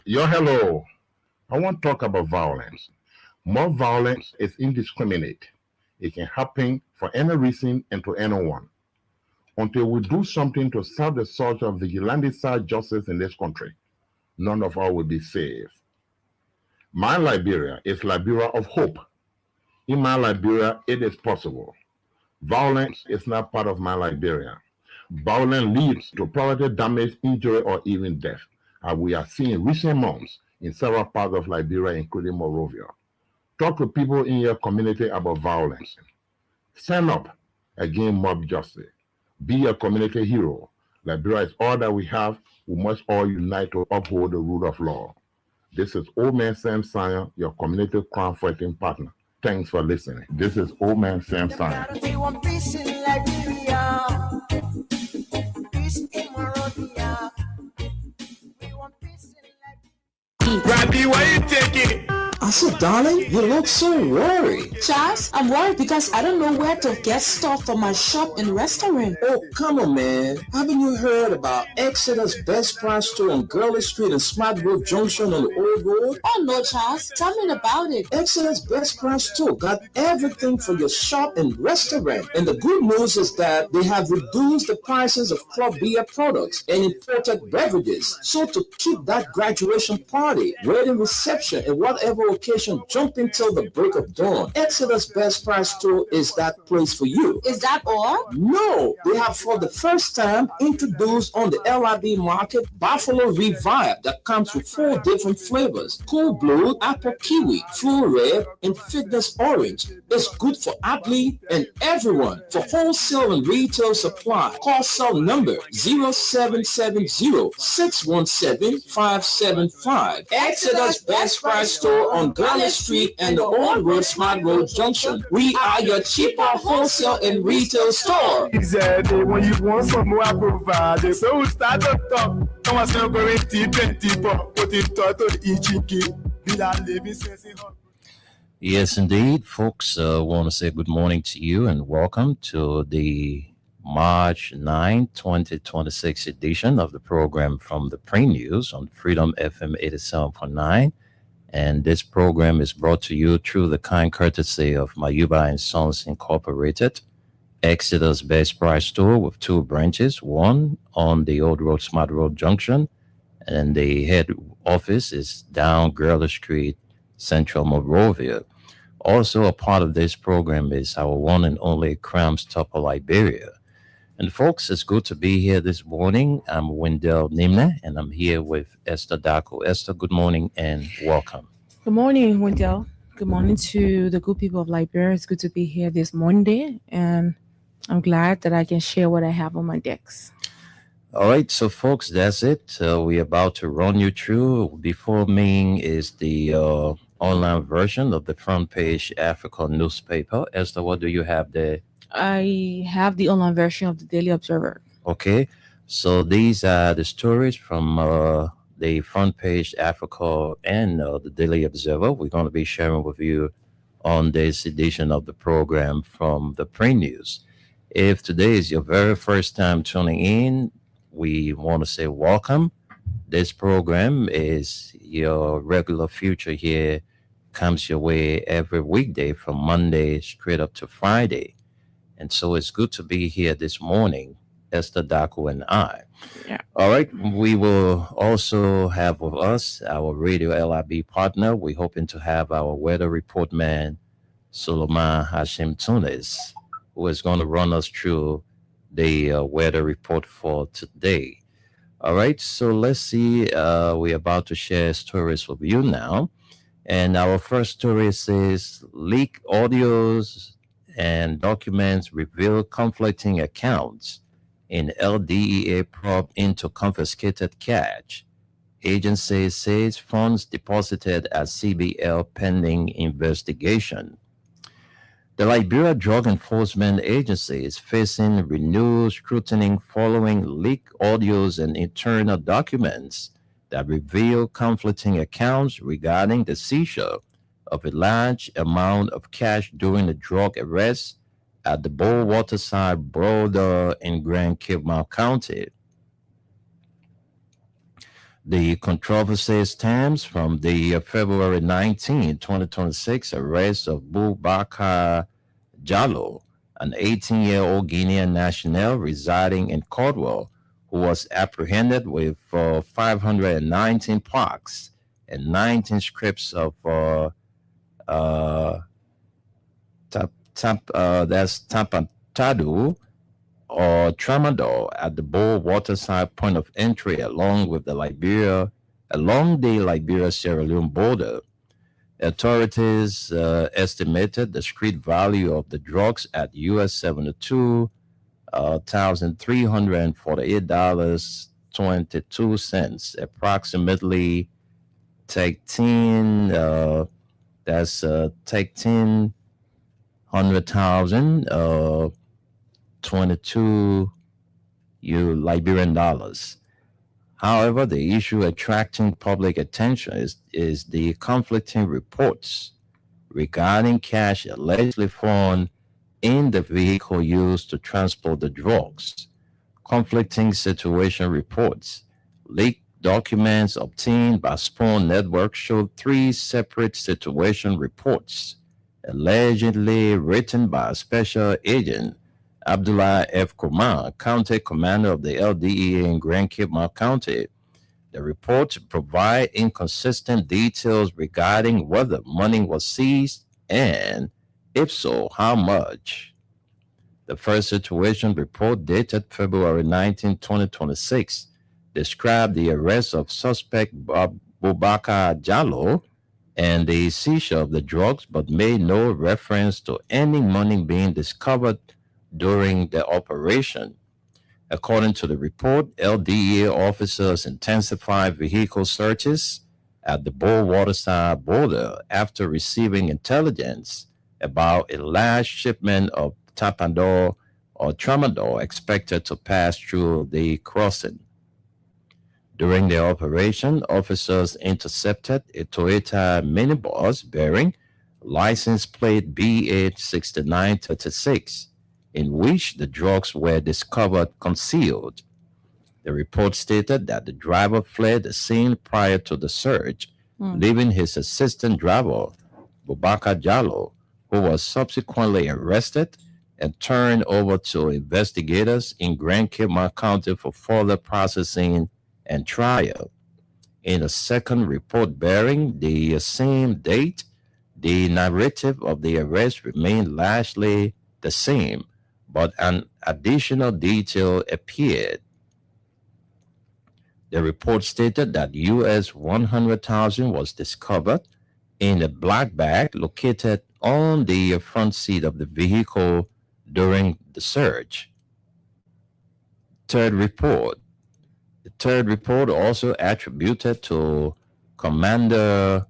Yo, hello. I want to talk about violence. More violence is indiscriminate. It can happen for any reason and to anyone. Until we do something to stop the surge of vigilante-style justice in this country, none of us will be safe. My Liberia is Liberia of hope. In my Liberia, it is possible. Violence is not part of my Liberia. Violence leads to property damage, injury, or even death, as we are seeing in recent months in several parts of Liberia, including Monrovia. Talk to people in your community about violence. Stand up against mob justice. Be a community hero. Liberia is all that we have. We must all unite to uphold the rule of law. This is Old Man Sam Sanya, your community crime fighting partner. Thanks for listening. This is Old Man Sam Sanya. Randy, why you taking? I said, darling, you look so worried. Charles, I'm worried because I don't know where to get stuff for my shop and restaurant. Oh, come on, man. Haven't you heard about Exodus Best Price Store on Gurley Street and Smart Road Junction on the Old Road? Oh, no, Charles. Tell me about it. Exodus Best Price Store got everything for your shop and restaurant. And the good news is that they have reduced the prices of club beer products and imported beverages. So to keep that graduation party, wedding reception, and whatever occasion jumping till the break of dawn, Exodus Best Price Store is that place for you. Is that all? No, they have for the first time introduced on the LIB market Buffalo Revive that comes with 4 different flavors: Cool Blue, Apple Kiwi, Full Red, and Fitness Orange. It's good for athlete and everyone. For wholesale and retail supply, call cell number 0770-617-575. Exodus Best Price Store on Gurley Street and the Old Road Smart Road Junction. We are your cheaper wholesale and retail store. Exactly. When you want some more, I provide. So we start to talk. I want to go in T24. Put it to the EGK. Yes, indeed, folks. I want to say good morning to you and welcome to the March 9, 2026 edition of the program from the Pre-News on Freedom FM 87.9. And this program is brought to you through the kind courtesy of Mayuba and Sons Incorporated, Exodus Best Price Store with 2 branches, one on the Old Road Smart Road Junction, and the head office is down Gurley Street, Central Monrovia. Also a part of this program is our one and only Crime Stopper Liberia. And folks, it's good to be here this morning. I'm Wendell Nimne, and I'm here with Esther Daco. Esther, good morning and welcome. Good morning, Wendell. Good morning to the good people of Liberia. It's good to be here this Monday, and I'm glad that I can share what I have on my decks. All right, so folks, that's it. We're about to run you through. Before me is the online version of the Front Page Africa newspaper. Esther, what do you have there? I have the online version of the Daily Observer. Okay, so these are the stories from the Front Page Africa and the Daily Observer. We're going to be sharing with you on this edition of the program from the Pre-News. If today is your very first time tuning in, we want to say welcome. This program is your regular feature here, comes your way every weekday from Monday straight up to Friday. And so it's good to be here this morning, Esther Daco and I. Yeah. All right. We will also have with us our Radio LIB partner. We're hoping to have our weather report man, Suleiman Hashim Tunis, who is going to run us through the weather report for today. All right. So let's see. We're about to share stories with you now. And our first story says leak audios and documents reveal conflicting accounts in LDEA probe into confiscated cash. Agency says funds deposited at CBL pending investigation. The Liberia Drug Enforcement Agency is facing renewed scrutiny following leaked audios and internal documents that reveal conflicting accounts regarding the seizure of a large amount of cash during the drug arrest at the Bull Waterside border in Grand Cape County. The controversy stems from the February 19, 2026 arrest of Boubacar Jallo, an 18-year-old Guinean national residing in Caldwell, who was apprehended with 519 plaques and 19 scripts of Tapantado or Tramadol at the Bull Waterside point of entry along the Liberia-Sierra Leone border. Authorities estimated the street value of the drugs at US $72,348.22, approximately take 1,000,000 22 Liberian dollars. However, the issue attracting public attention is the conflicting reports regarding cash allegedly found in the vehicle used to transport the drugs. Conflicting situation reports. Leaked documents obtained by Spoon Network showed 3 separate situation reports, allegedly written by a special agent Abdullah F. Kumar, County Commander of the LDEA in Grand Cape County. The reports provide inconsistent details regarding whether money was seized and, if so, how much. The first situation report, dated February 19, 2026, described the arrest of suspect Boubacar Jallo and the seizure of the drugs, but made no reference to any money being discovered during the operation. According to the report, LDEA officers intensified vehicle searches at the Bull Waterside border after receiving intelligence about a large shipment of Tapandol or Tramadol expected to pass through the crossing. During the operation, officers intercepted a Toyota minibus bearing license plate B86936, in which the drugs were discovered concealed. The report stated that the driver fled the scene prior to the search, leaving his assistant driver, Boubacar Jallo, who was subsequently arrested and turned over to investigators in Grand Cape County for further processing and trial. In a second report bearing the same date, the narrative of the arrest remained largely the same, but an additional detail appeared. The report stated that US $100,000 was discovered in a black bag located on the front seat of the vehicle during the search. The third report also attributed to Commander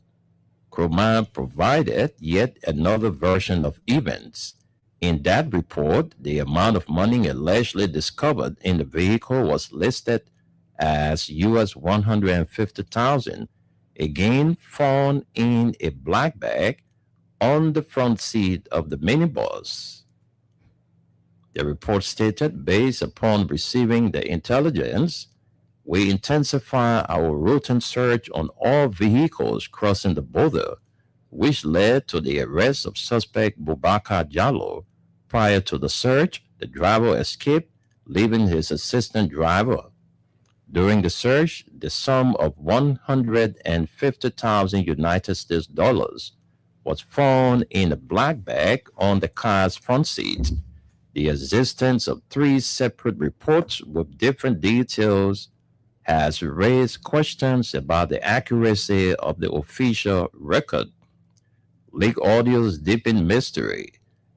Kromah provided yet another version of events. In that report, the amount of money allegedly discovered in the vehicle was listed as US $150,000, again found in a black bag on the front seat of the minibus. The report stated, based upon receiving the intelligence, we intensify our routine search on all vehicles crossing the border, which led to the arrest of suspect Boubacar Jallo. Prior to the search, the driver escaped, leaving his assistant driver. During the search, the sum of 150,000 United States dollars was found in a black bag on the car's front seat. The existence of 3 separate reports with different details has raised questions about the accuracy of the official record. Leaked audios deepen mystery.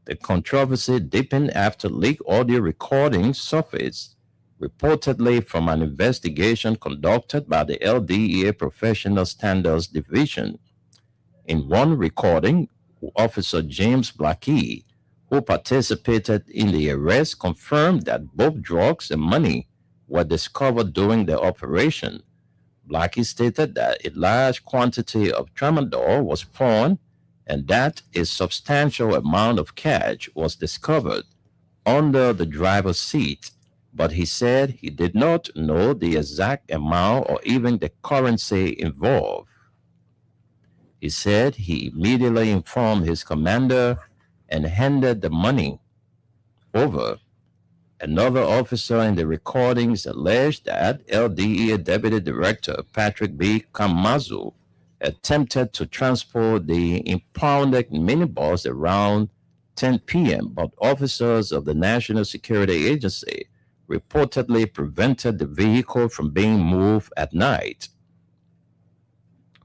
The controversy deepened after leaked audio recordings surfaced, reportedly from an investigation conducted by the LDEA Professional Standards Division. In one recording, Officer James Blackie, who participated in the arrest, confirmed that both drugs and money were discovered during the operation. Blackie stated that a large quantity of tramadol was found and that a substantial amount of cash was discovered under the driver's seat, but he said he did not know the exact amount or even the currency involved. He said he immediately informed his commander and handed the money over. Another officer in the recordings alleged that LDEA Deputy Director Patrick B. Kamazu attempted to transport the impounded minibus around 10 p.m., but officers of the National Security Agency reportedly prevented the vehicle from being moved at night.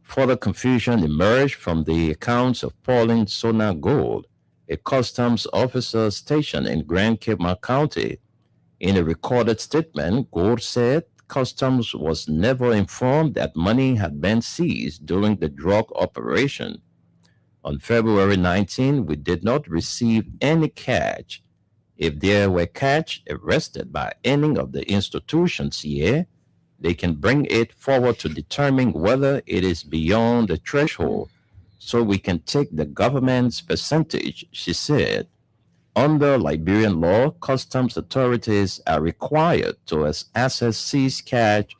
Further confusion emerged from the accounts of Pauline Sona Gold, a customs officer stationed in Grand Cape County. In a recorded statement, Gold said customs was never informed that money had been seized during the drug operation. On February 19, we did not receive any cash. If there were cash arrested by any of the institutions here, they can bring it forward to determine whether it is beyond the threshold so we can take the government's percentage, she said. Under Liberian law, customs authorities are required to assess seized cash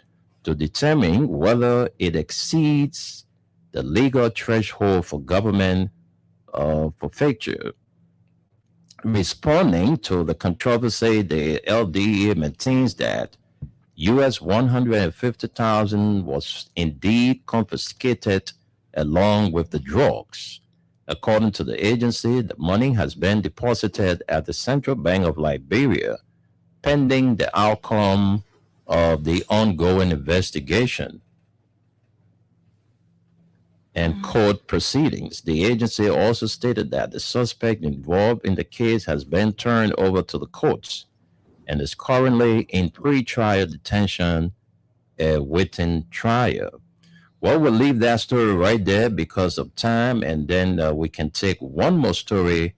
to determine whether it exceeds the legal threshold for government forfeiture. Responding to the controversy, the LDEA maintains that US $150,000 was indeed confiscated along with the drugs. According to the agency, the money has been deposited at the Central Bank of Liberia, pending the outcome of the ongoing investigation and court proceedings. The agency also stated that the suspect involved in the case has been turned over to the courts and is currently in pre-trial detention awaiting trial. Well, we'll leave that story right there because of time, and then we can take one more story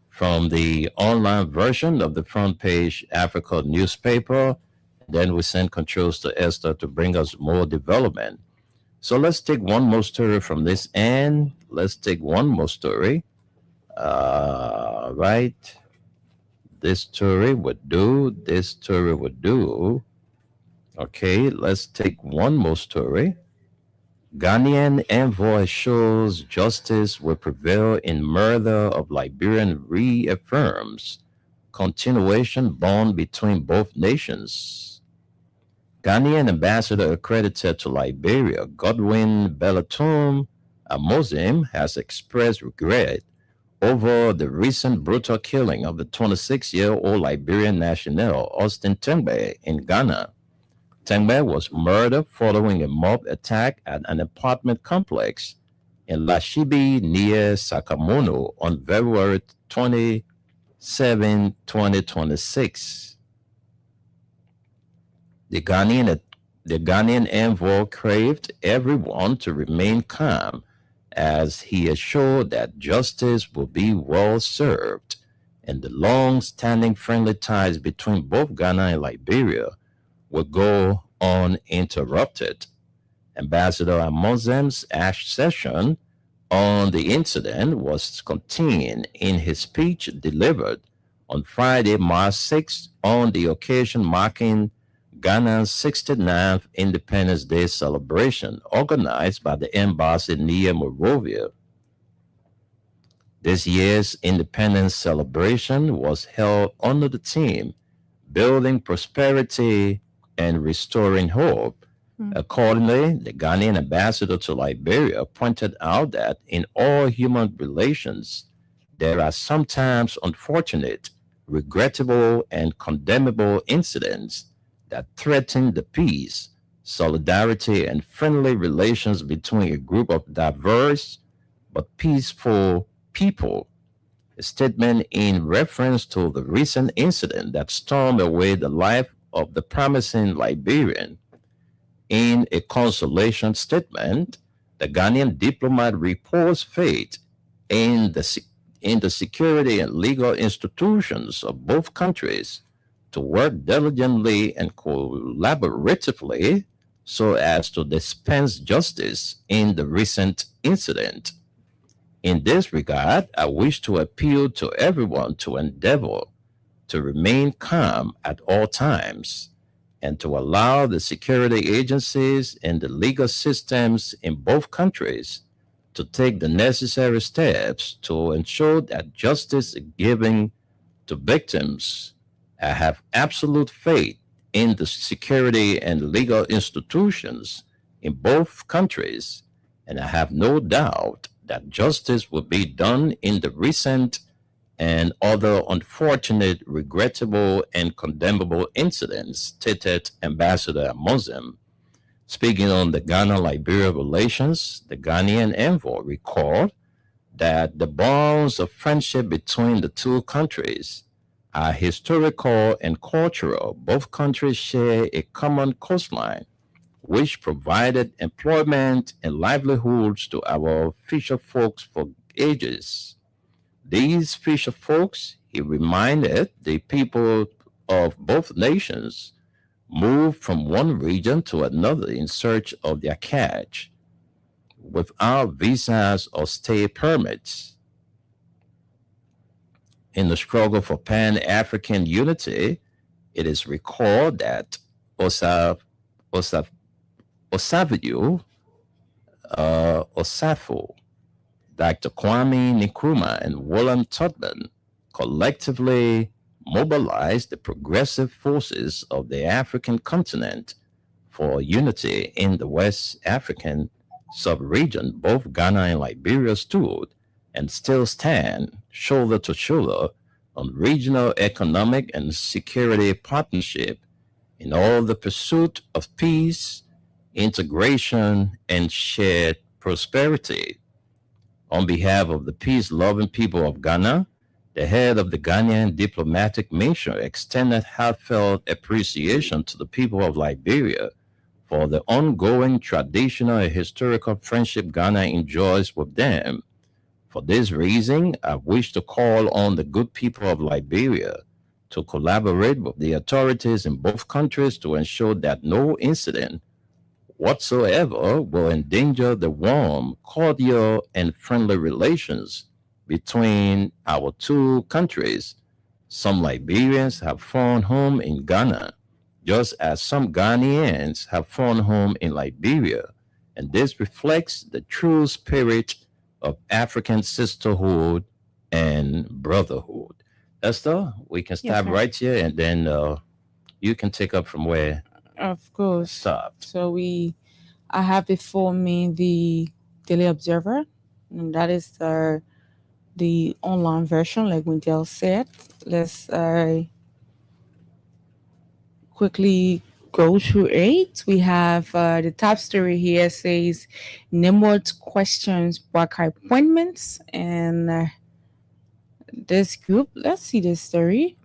from the online version of the Front Page Africa newspaper. Then we send controls to Esther to bring us more development. So let's take one more story from this end. Let's take one more story. Right. This story would do. This story would do. Okay, let's take one more story. Ghanaian envoy shows justice will prevail in murder of Liberian reaffirms continuation bond between both nations. Ghanaian ambassador accredited to Liberia, Godwin Belatum Amozim, has expressed regret over the recent brutal killing of the 26-year-old Liberian national Austin Tengbe in Ghana. Tengbe was murdered following a mob attack at an apartment complex in Lashibi near Sakamono on February 27, 2026. The Ghanaian envoy craved everyone to remain calm as he assured that justice will be well served and the long-standing friendly ties between both Ghana and Liberia will go uninterrupted. Ambassador Amozem's session on the incident was contained in his speech delivered on Friday, March 6, on the occasion marking Ghana's 69th Independence Day celebration organized by the embassy near Monrovia. This year's independence celebration was held under the theme Building Prosperity and Restoring Hope. Accordingly, the Ghanaian ambassador to Liberia pointed out that in all human relations, there are sometimes unfortunate, regrettable, and condemnable incidents that threaten the peace, solidarity, and friendly relations between a group of diverse but peaceful people. A statement in reference to the recent incident that stormed away the life of the promising Liberian. In a consolation statement, the Ghanaian diplomat reports faith in in the security and legal institutions of both countries to work diligently and collaboratively so as to dispense justice in the recent incident. In this regard, I wish to appeal to everyone to endeavor to remain calm at all times and to allow the security agencies and the legal systems in both countries to take the necessary steps to ensure that justice is given to victims. I have absolute faith in the security and legal institutions in both countries, and I have no doubt that justice will be done in the recent and other unfortunate, regrettable, and condemnable incidents, stated Ambassador Amozem. Speaking on the Ghana-Liberia relations, the Ghanaian envoy recalled that the bonds of friendship between the two countries are historical and cultural. Both countries share a common coastline, which provided employment and livelihoods to our fisher folks for ages. These fisher folks, he reminded the people of both nations, moved from one region to another in search of their catch without visas or stay permits. In the struggle for Pan-African unity, it is recalled that Osafo, Dr. Kwame Nkrumah, and Willem Tubman collectively mobilized the progressive forces of the African continent for unity in the West African sub-region. Both Ghana and Liberia stood and still stand shoulder to shoulder on regional economic and security partnership in all the pursuit of peace, integration, and shared prosperity. On behalf of the peace-loving people of Ghana, the head of the Ghanaian diplomatic mission extended heartfelt appreciation to the people of Liberia for the ongoing traditional and historical friendship Ghana enjoys with them. For this reason, I wish to call on the good people of Liberia to collaborate with the authorities in both countries to ensure that no incident whatsoever will endanger the warm, cordial, and friendly relations between our two countries. Some Liberians have found home in Ghana, just as some Ghanaians have found home in Liberia, and this reflects the true spirit of African sisterhood and brotherhood. Esther, we can stop right here, and then you can take up from where Of course. stopped. So I have before me the Daily Observer, and that is the online version, like Wendell said. Let's quickly go through it. We have the top story here says Nimrod questions Bwaka appointments, and this group. Let's see this story.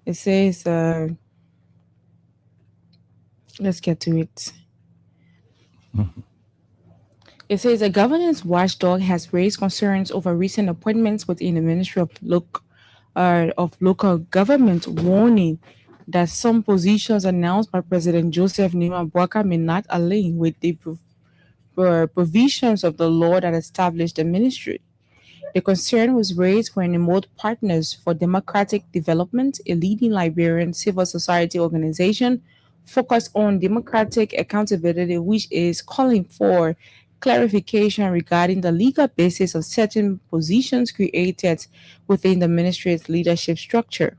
It says, let's get to it. It says a governance watchdog has raised concerns over recent appointments within the Ministry of Local Government, warning that some positions announced by President Joseph Nima Bwaka may not align with the provisions of the law that established the ministry. The concern was raised when Remote Partners for Democratic Development, a leading Liberian civil society organization focused on democratic accountability, which is calling for clarification regarding the legal basis of certain positions created within the ministry's leadership structure.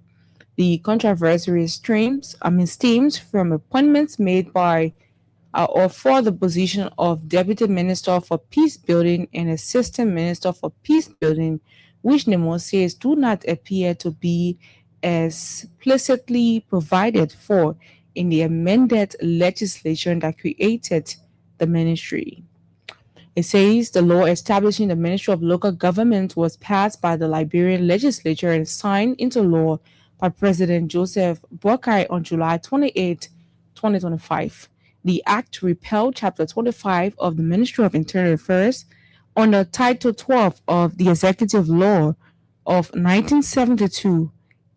The controversy stems from appointments made by or for the position of Deputy Minister for Peace Building and Assistant Minister for Peace Building, which Nemo says do not appear to be explicitly provided for in the amended legislation that created the ministry. It says the law establishing the Ministry of Local Government was passed by the Liberian legislature and signed into law by President Joseph Boakai on July 28, 2025. The act repealed Chapter 25 of the Ministry of Internal Affairs under Title 12 of the Executive Law of 1972,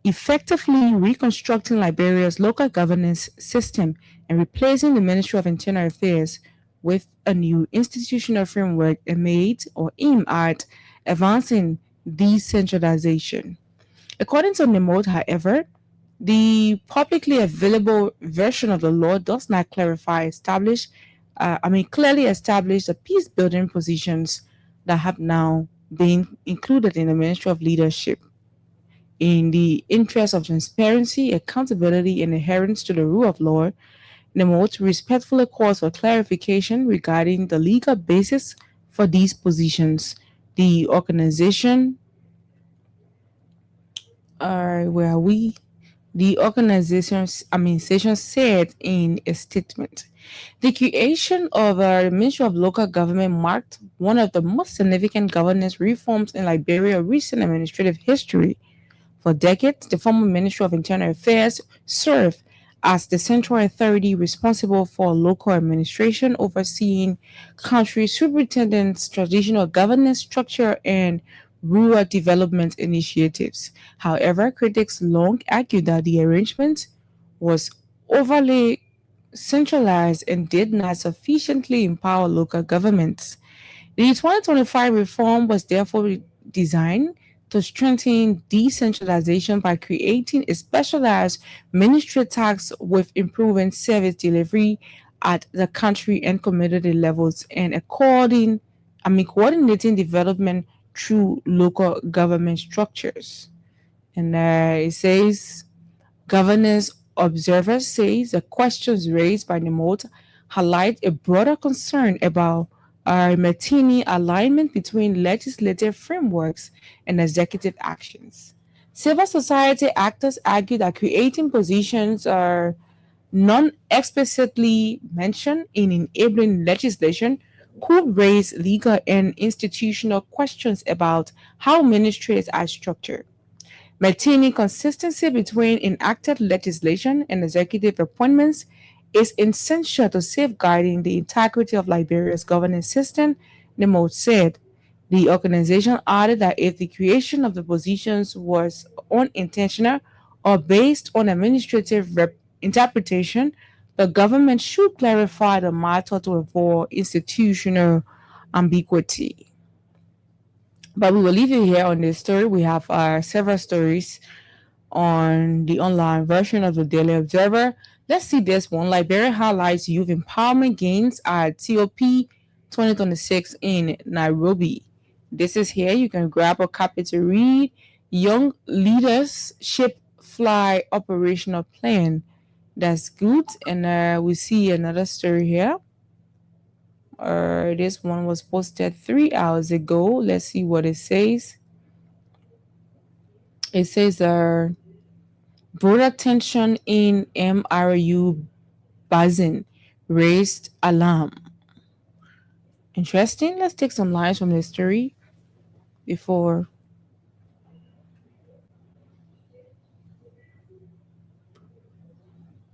effectively reconstructing Liberia's local governance system and replacing the Ministry of Internal Affairs with a new institutional framework aimed at advancing decentralization. According to Nimrod, however, the publicly available version of the law does not clearly establish the peace building positions that have now been included in the Ministry of Leadership. In the interest of transparency, accountability, and adherence to the rule of law, Nimrod respectfully calls for clarification regarding the legal basis for these positions. The organization, where are we? The administration said in a statement. The creation of the Ministry of Local Government marked one of the most significant governance reforms in Liberia's recent administrative history. For decades, the former Ministry of Internal Affairs served as the central authority responsible for local administration, overseeing country superintendents, traditional governance structure, and rural development initiatives. However, critics long argued that the arrangement was overly centralized and did not sufficiently empower local governments. The 2025 reform was therefore designed to strengthen decentralization by creating a specialized ministry tasked with improving service delivery at the country and community levels and coordinating development through local government structures. And it says, governance observers say the questions raised by Nimrod highlight a broader concern about Martini alignment between legislative frameworks and executive actions. Civil society actors argue that creating positions are non-explicitly mentioned in enabling legislation could raise legal and institutional questions about how ministries are structured. Maintaining consistency between enacted legislation and executive appointments is essential to safeguarding the integrity of Liberia's governance system, Nimrod said. The organization added that if the creation of the positions was unintentional or based on administrative interpretation, the government should clarify the matter to avoid institutional ambiguity. But we will leave you here on this story. We have several stories on the online version of the Daily Observer. Let's see this one. Liberia highlights youth empowerment gains at TOP 2026 in Nairobi. This is here. You can grab a copy to read. Young leaders ship fly operational plan. That's good. And we see another story here. This one was posted 3 hours ago. Let's see what it says. It says broader tension in MRU Basin raised alarm. Interesting. Let's take some lines from the story before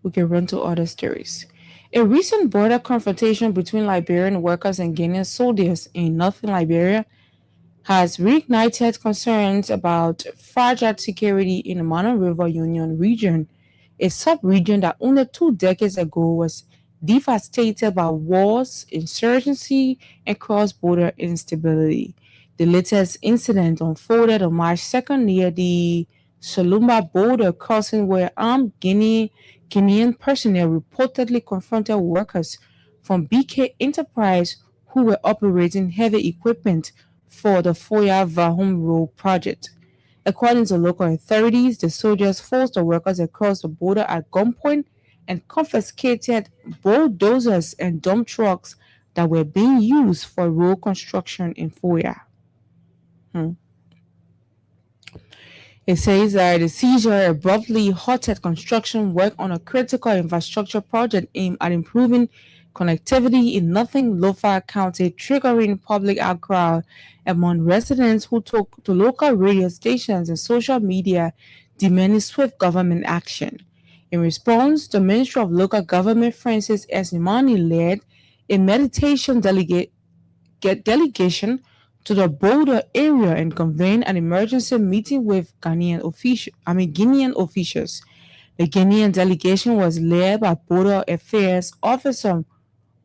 we can run to other stories. A recent border confrontation between Liberian workers and Guinean soldiers in northern Liberia has reignited concerns about fragile security in the Mano River Union region, a sub-region that only 2 decades ago was devastated by wars, insurgency, and cross-border instability. The latest incident unfolded on March 2nd near the Salumba border crossing, where armed Guinean personnel reportedly confronted workers from BK Enterprise who were operating heavy equipment for the Foya Vahum Road project. According to local authorities, the soldiers forced the workers across the border at gunpoint and confiscated bulldozers and dump trucks that were being used for road construction in Foya. It says that the seizure abruptly halted construction work on a critical infrastructure project aimed at improving connectivity in Northern Lofa County, triggering public outcry among residents who took to local radio stations and social media demanding swift government action. In response, the Ministry of Local Government, Francis S. Imani, led a mediation delegation to the border area and convened an emergency meeting with Guinean officials. The Guinean delegation was led by Border Affairs Officer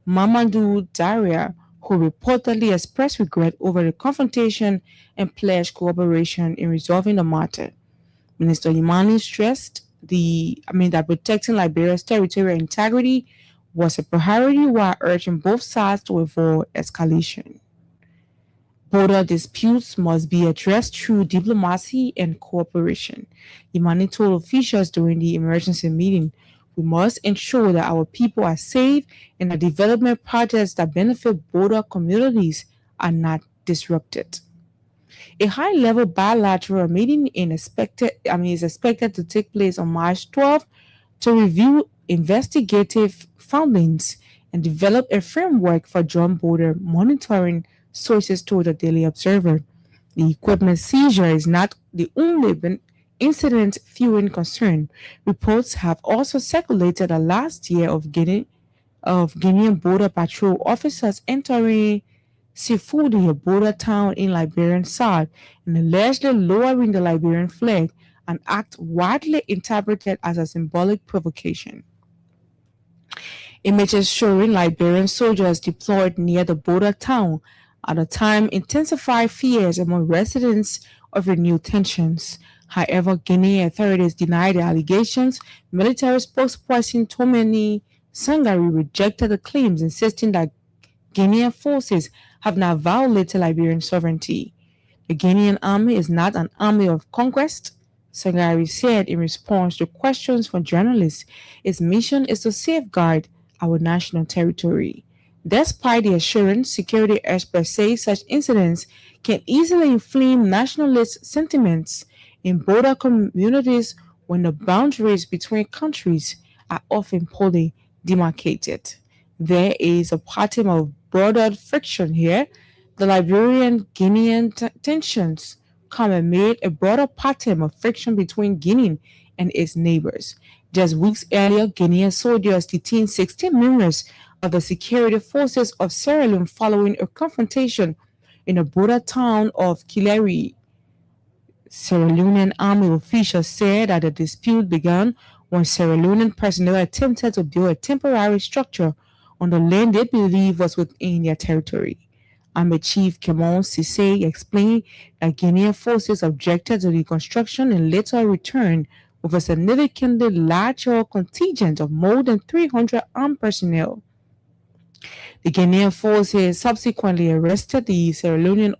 Mamadou Daria, who reportedly expressed regret over the confrontation and pledged cooperation in resolving the matter. Minister Imani stressed that protecting Liberia's territorial integrity was a priority while urging both sides to avoid escalation. Border disputes must be addressed through diplomacy and cooperation. Imani told officials during the emergency meeting, we must ensure that our people are safe and that development projects that benefit border communities are not disrupted. A high-level bilateral meeting is expected to take place on March 12th to review investigative findings and develop a framework for joint border monitoring, sources told the Daily Observer. The equipment seizure is not the only incident fueling concern. Reports have also circulated that last year of Guinean border patrol officers entering Sifudi, a border town in Liberian south, and allegedly lowering the Liberian flag, an act widely interpreted as a symbolic provocation. Images showing Liberian soldiers deployed near the border town at the time intensified fears among residents of renewed tensions. However, Guinean authorities denied the allegations. Military spokesperson Tomeni Sangari rejected the claims, insisting that Guinean forces have not violated Liberian sovereignty. The Guinean army is not an army of conquest, Sangari said in response to questions from journalists. Its mission is to safeguard our national territory. Despite the assurance, security experts say such incidents can easily inflame nationalist sentiments in border communities when the boundaries between countries are often poorly demarcated. There is a pattern of broader friction here. The Liberian-Guinean tensions come amid a broader pattern of friction between Guinea and its neighbors. Just weeks earlier, Guinean soldiers detained 16 members of the security forces of Sierra Leone following a confrontation in the border town of Kilere. Sierra Leonean army officials said that the dispute began when Sierra Leonean personnel attempted to build a temporary structure on the land they believe was within their territory. Army Chief Kemon Sise explained that Guinean forces objected to the construction and later returned with a significantly larger contingent of more than 300 armed personnel. The Guinean forces subsequently arrested the Sierra Leonean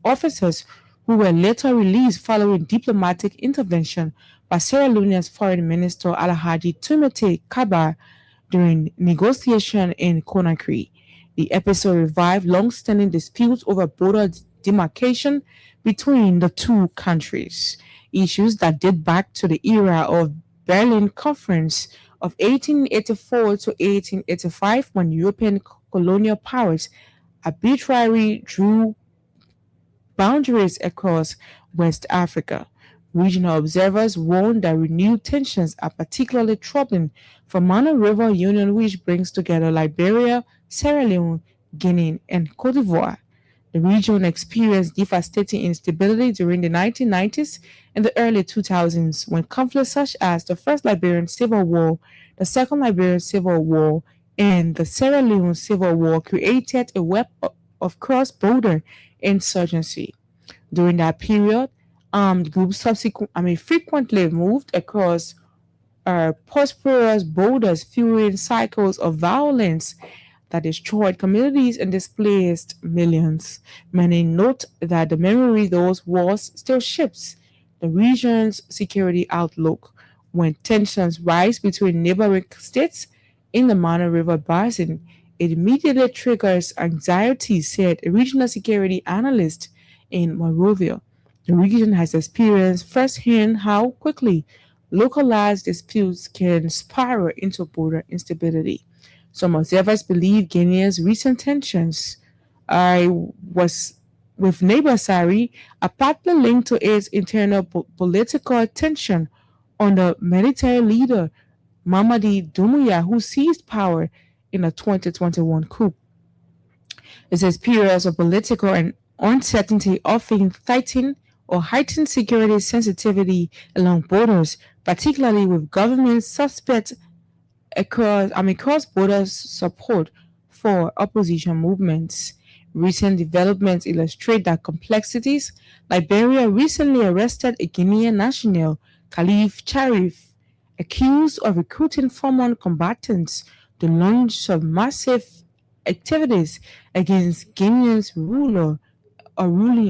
officers who were later released following diplomatic intervention by Sierra Leone's Foreign Minister Alhaji Tumete Kaba during negotiation in Conakry. The episode revived long-standing disputes over border demarcation between the two countries, issues that date back to the era of Berlin Conference of 1884 to 1885, when European colonial powers arbitrarily drew boundaries across West Africa. Regional observers warn that renewed tensions are particularly troubling for Mana River Union, which brings together Liberia, Sierra Leone, Guinea, and Cote d'Ivoire. The region experienced devastating instability during the 1990s and the early 2000s, when conflicts such as the First Liberian Civil War, the Second Liberian Civil War, and the Sierra Leone Civil War created a web of cross-border insurgency. During that period, armed groups frequently moved across prosperous borders, fueling cycles of violence that destroyed communities and displaced millions. Many note that the memory of those wars still shapes the region's security outlook. When tensions rise between neighboring states in the Mana River Basin, it immediately triggers anxiety, said a regional security analyst in Monrovia. The region has experienced firsthand how quickly localized disputes can spiral into border instability. Some observers believe Guinea's recent tensions with neighbor Sari are partly linked to its internal political tension under military leader Mamadi Doumbouya, who seized power in the 2021 coup. Its experience of political and uncertainty often heightened security sensitivity along borders, particularly with government suspect cross-border support for opposition movements. Recent developments illustrate that complexities. Liberia recently arrested a Guinean national, Khalif Sharif, accused of recruiting former combatants to launch massive activities against Guinea's ruling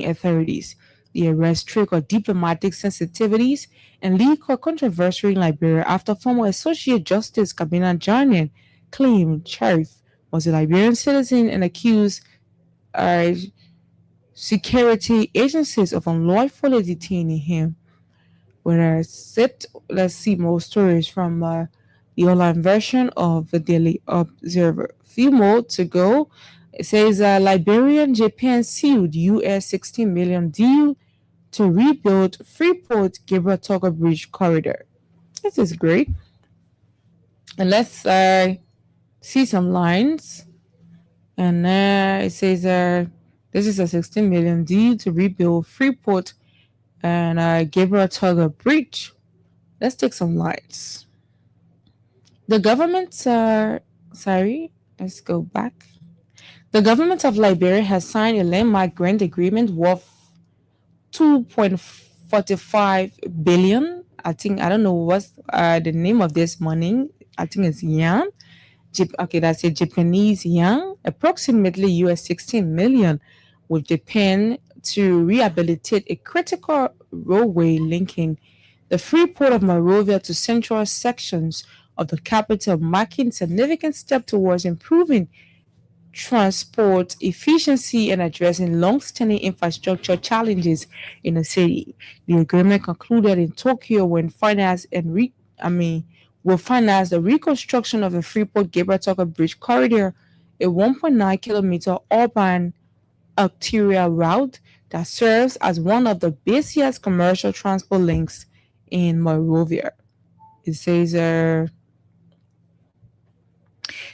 authorities. The arrest triggered diplomatic sensitivities and legal controversy in Liberia after former Associate Justice Kabina Jarnin claimed Sharif was a Liberian citizen and accused uh, security agencies of unlawfully detaining him. Let's see more stories from the online version of the Daily Observer. A few more to go. It says Liberian Japan sued US 16 million deal to rebuild Freeport Gibraltar Bridge corridor. This is great. And let's see some lines. And it says this is a 16 million deal to rebuild Freeport and Gibraltar Bridge. Let's take some lines. The government, let's go back. The government of Liberia has signed a landmark grant agreement worth 2.45 billion. I don't know what's the name of this money. I think it's yen. Okay, that's a Japanese yen, approximately US 16 million, with Japan to rehabilitate a critical roadway linking the free port of Monrovia to central sections of the capital, marking significant step towards improving transport efficiency and addressing long-standing infrastructure challenges in the city. The agreement concluded in Tokyo will finance the reconstruction of the Freeport Gibraltar Bridge corridor, a 1.9 kilometer urban arterial route that serves as one of the busiest commercial transport links in Monrovia. It says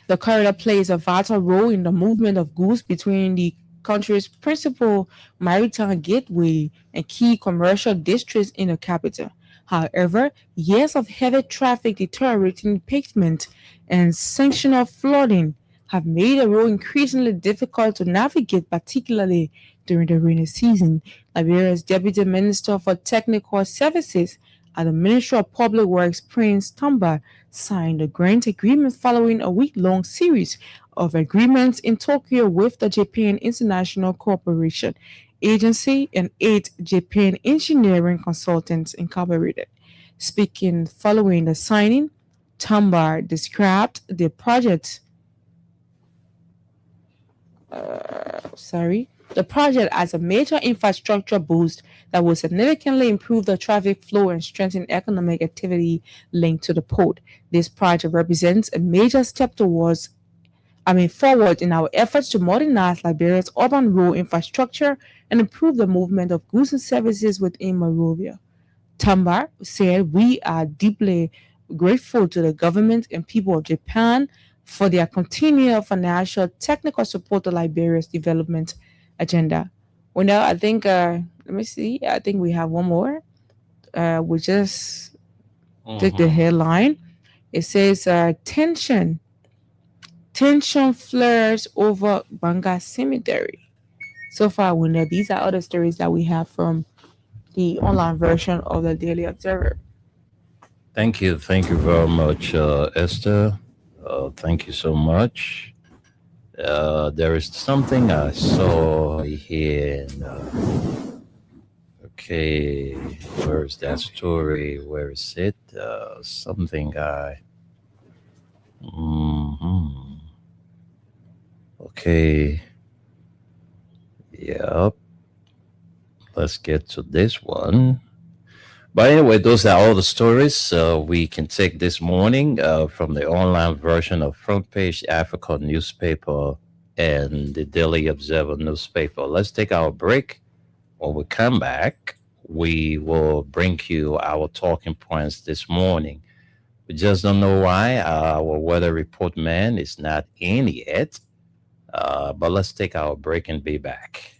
the corridor plays a vital role in the movement of goods between the country's principal maritime gateway and key commercial districts in the capital. However, years of heavy traffic, deteriorating pavement, and sanctional flooding have made the road increasingly difficult to navigate, particularly during the rainy season. Liberia's Deputy Minister for Technical Services at the Ministry of Public Works, Prince Tamba, signed a grant agreement following a week-long series of agreements in Tokyo with the Japan International Cooperation Agency and 8 Japan Engineering Consultants Incorporated. Speaking following the signing, Tamba described the project as a major infrastructure boost that will significantly improve the traffic flow and strengthen economic activity linked to the port. This project represents a major step forward in our efforts to modernize Liberia's urban road infrastructure and improve the movement of goods and services within Monrovia. Tamba said, "We are deeply grateful to the government and people of Japan for their continued financial technical support to Liberia's development agenda." Well, now I think let me see. I think we have one more. We just take the headline. It says tension flares over Banga Cemetery. So far, we know these are other stories that we have from the online version of the Daily Observer. Thank you very much, Esther. Thank you so much. There is something I saw here. Okay, where is that story? Where is it? Something I. Okay. Yep. Let's get to this one. But anyway, those are all the stories we can take this morning from the online version of Front Page Africa newspaper and the Daily Observer newspaper. Let's take our break. When we come back, we will bring you our talking points this morning. We just don't know why our weather report man is not in yet. But let's take our break and be back.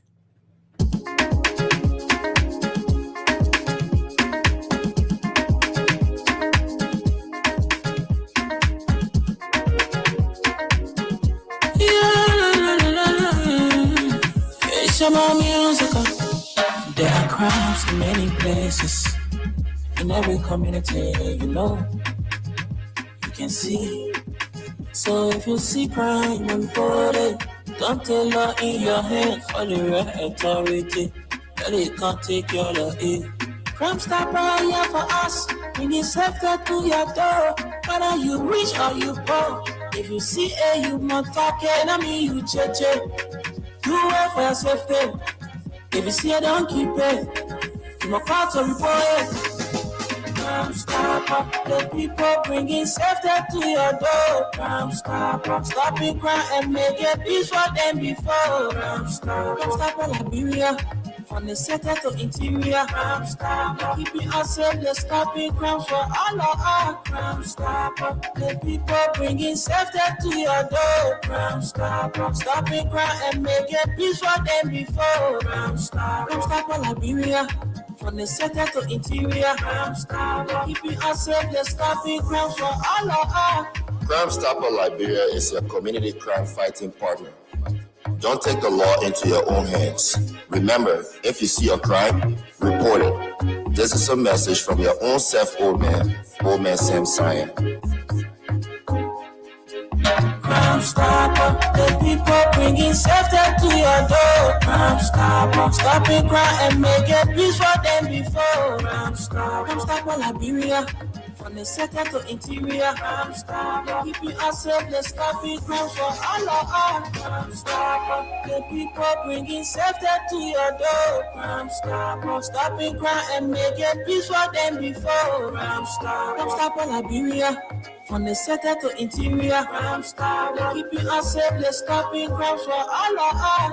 some more music. There are crimes in many places. In every community, you can see. So if you see crime, report it. Don't take law in your hands for the right authority. That it can't take your law in. Crime Stopper here for us. Bringing safety to your door. Whether you rich or you poor. If you see you not talking, I mean you check. Do it for your safety. If you see don't keep it. You must call to report it. Crime Stopper, the people bringing safety to your door. Crime Stopper, stopping crime and make it peace for them before. Crime Stopper, Liberia, from the center to interior. Crime Stopper, keeping us safe, they're stopping crimes for all of us. Crime Stopper, the people bringing safety to your door. Crime Stopper, stopping crime and make it peace for them before. Crime Stopper, Liberia. From the center to interior, Crime Stopper, keeping us safe, they're stopping crimes for all of us. Crime Stopper Liberia is your community crime fighting partner. Don't take the law into your own hands. Remember, if you see a crime, report it. This is a message from your own self, Old Man Sam Sion. Crime Stopper, the people bringing safety to your door. Crime Stopper, stopping crime and make it peace for them before. Crime Stopper, Liberia, from the center to interior. Crime Stopper, keeping us safe, they're stopping crimes for all of us. Crime Stopper, the people bringing safety to your door. Crime Stopper, stopping crime and make it peace for them before. Crime Stopper, Liberia. From the center to interior, Crime Stopper, keeping us safe, they're stopping crimes for all of us.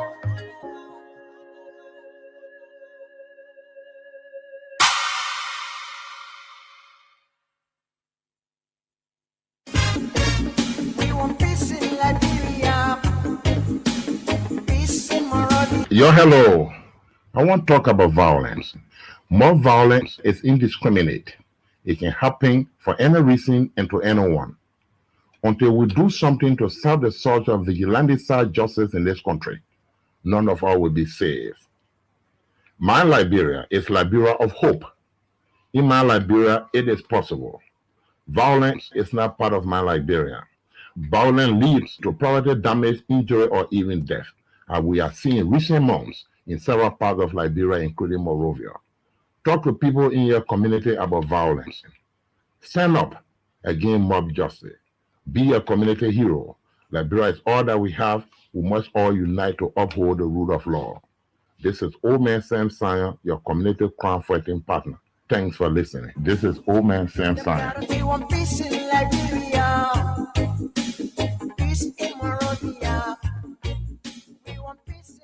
We want peace in Liberia, peace in Monrovia. Yo, hello. I want to talk about violence. More violence is indiscriminate. It can happen for any reason and to anyone. Until we do something to stop the surge of vigilante-style justice in this country, none of us will be safe. My Liberia is Liberia of hope. In my Liberia, it is possible. Violence is not part of my Liberia. Violence leads to property damage, injury, or even death, as we are seeing in recent months in several parts of Liberia, including Monrovia. Talk to people in your community about violence. Stand up against mob justice. Be a community hero. Liberia is all that we have. We must all unite to uphold the rule of law. This is Old Man Sam Sion, your community crime fighting partner. Thanks for listening. This is Old Man Sam Sion. We want peace in Liberia, peace in Monrovia. We want peace in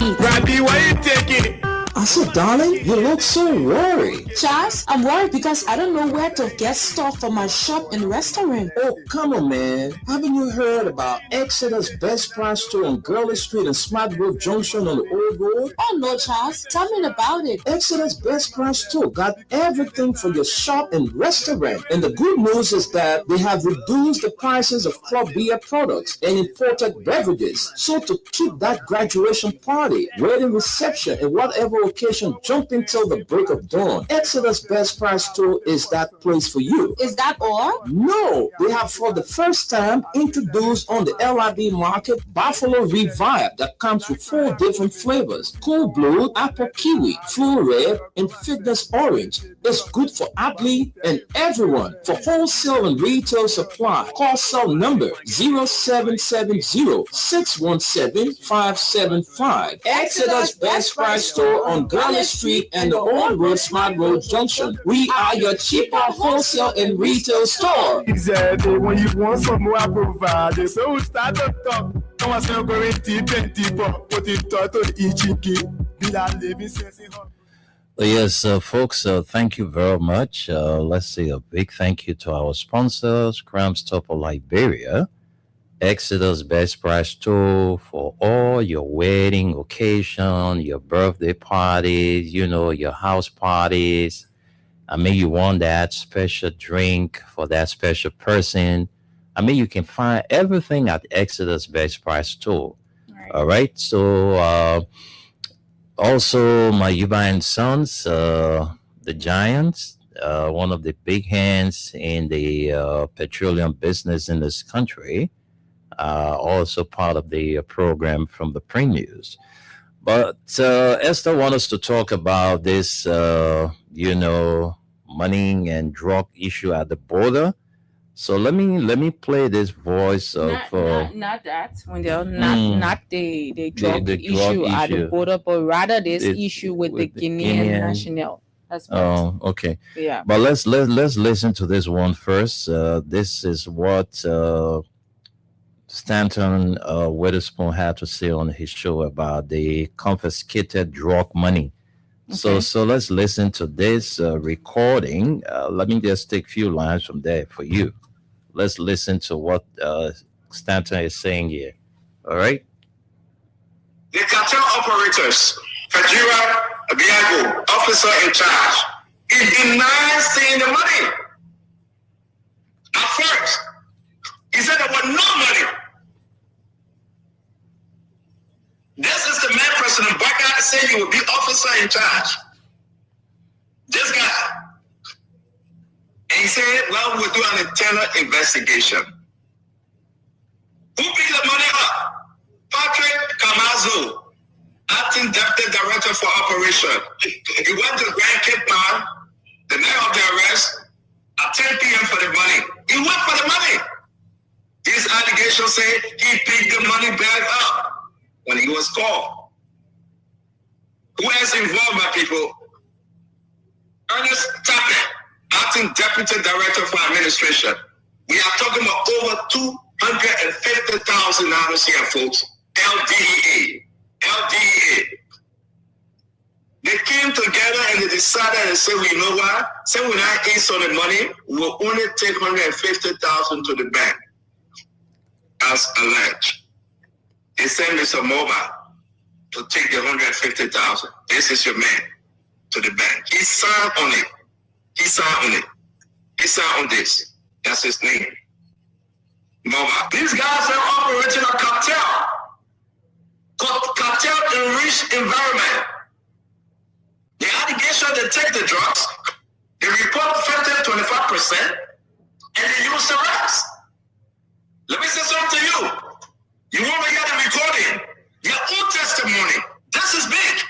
Liberia. Randy, why you taking? I said, darling, you look so worried. Charles, I'm worried because I don't know where to get stuff for my shop and restaurant. Oh, come on, man. Haven't you heard about Exodus Best Price Store on Gurley Street and Smart Road Junction on the Old Road? Oh no, Charles, tell me about it. Exodus Best Price Store got everything for your shop and restaurant. And the good news is that they have reduced the prices of club beer products and imported beverages. So to keep that graduation party, wedding reception, and whatever occasion jumping till the break of dawn, Exodus Best Price Store is that place for you. Is that all? No, they have for the first time introduced on the LIB market Buffalo Revive that comes with 4 different flavors: Cool Blue, Apple Kiwi, Full Red, and Fitness Orange. It's good for athlete and everyone. For wholesale and retail supply, call cell number 0770-617-575. Exodus Best Price Store on Gurley Street and the Old Road Smart Road Junction. We are your cheaper wholesale and retail store. Exactly. When you want some more, I provide. So we start to talk. Come on, so go in deep and deeper. Put it to each key. Be that living sense in her. Yes, folks, thank you very much. Let's say a big thank you to our sponsors, Crime Stopper Liberia, Exodus Best Price Store for all your wedding occasion, your birthday parties, your house parties. I mean, you want that special drink for that special person. I mean, you can find everything at Exodus Best Price Store. Right. All right. So also my Yuba and Sons, the Giants, one of the big hands in the petroleum business in this country, also part of the program from the Print News. But Esther wants us to talk about this, money and drug issue at the border. So let me play this voice of not that when they're not the drug the drug issue at the issue. border, but rather this It- issue with the with the Guinean Guinean- national. That's Oh, okay. yeah. But let's listen to this one first. This is what Stanton Witherspoon had to say on his show about the confiscated drug money. Okay. So let's listen to this recording. Let me just take a few lines from there for you. Let's listen to what Stanton is saying here. All right. The cartel operators, Kajira Biago, officer in charge, he denies seeing the money. At first, he said there was no money. This is the man President Baka said he would be officer in charge. This guy. And he said, well, we'll do an internal investigation. Who picked the money up? Patrick Camazo, acting deputy director for operation. He went to Grand Cape Town the night of the arrest at 10 p.m. for the money. He went for the money. These allegations say he picked the money back up when he was called. Who else involved, my people? Ernest Tappet, acting deputy director for administration. We are talking about over $250,000 here, folks. LDEA. They came together and they decided and said, well, you know what? Say we're not in on the money, we'll only take $150,000 to the bank. As alleged. They sent Mr. Mobile to take the $150,000. This is your man to the bank. He signed on it. He signed on this. That's his name. Mobile. These guys are operating a cartel. Cartel enriched environment. The allegation they take the drugs, they report 50 to 25%, and they use the rest. Let me say something to you. You want to hear the recording? Your own testimony. This is big.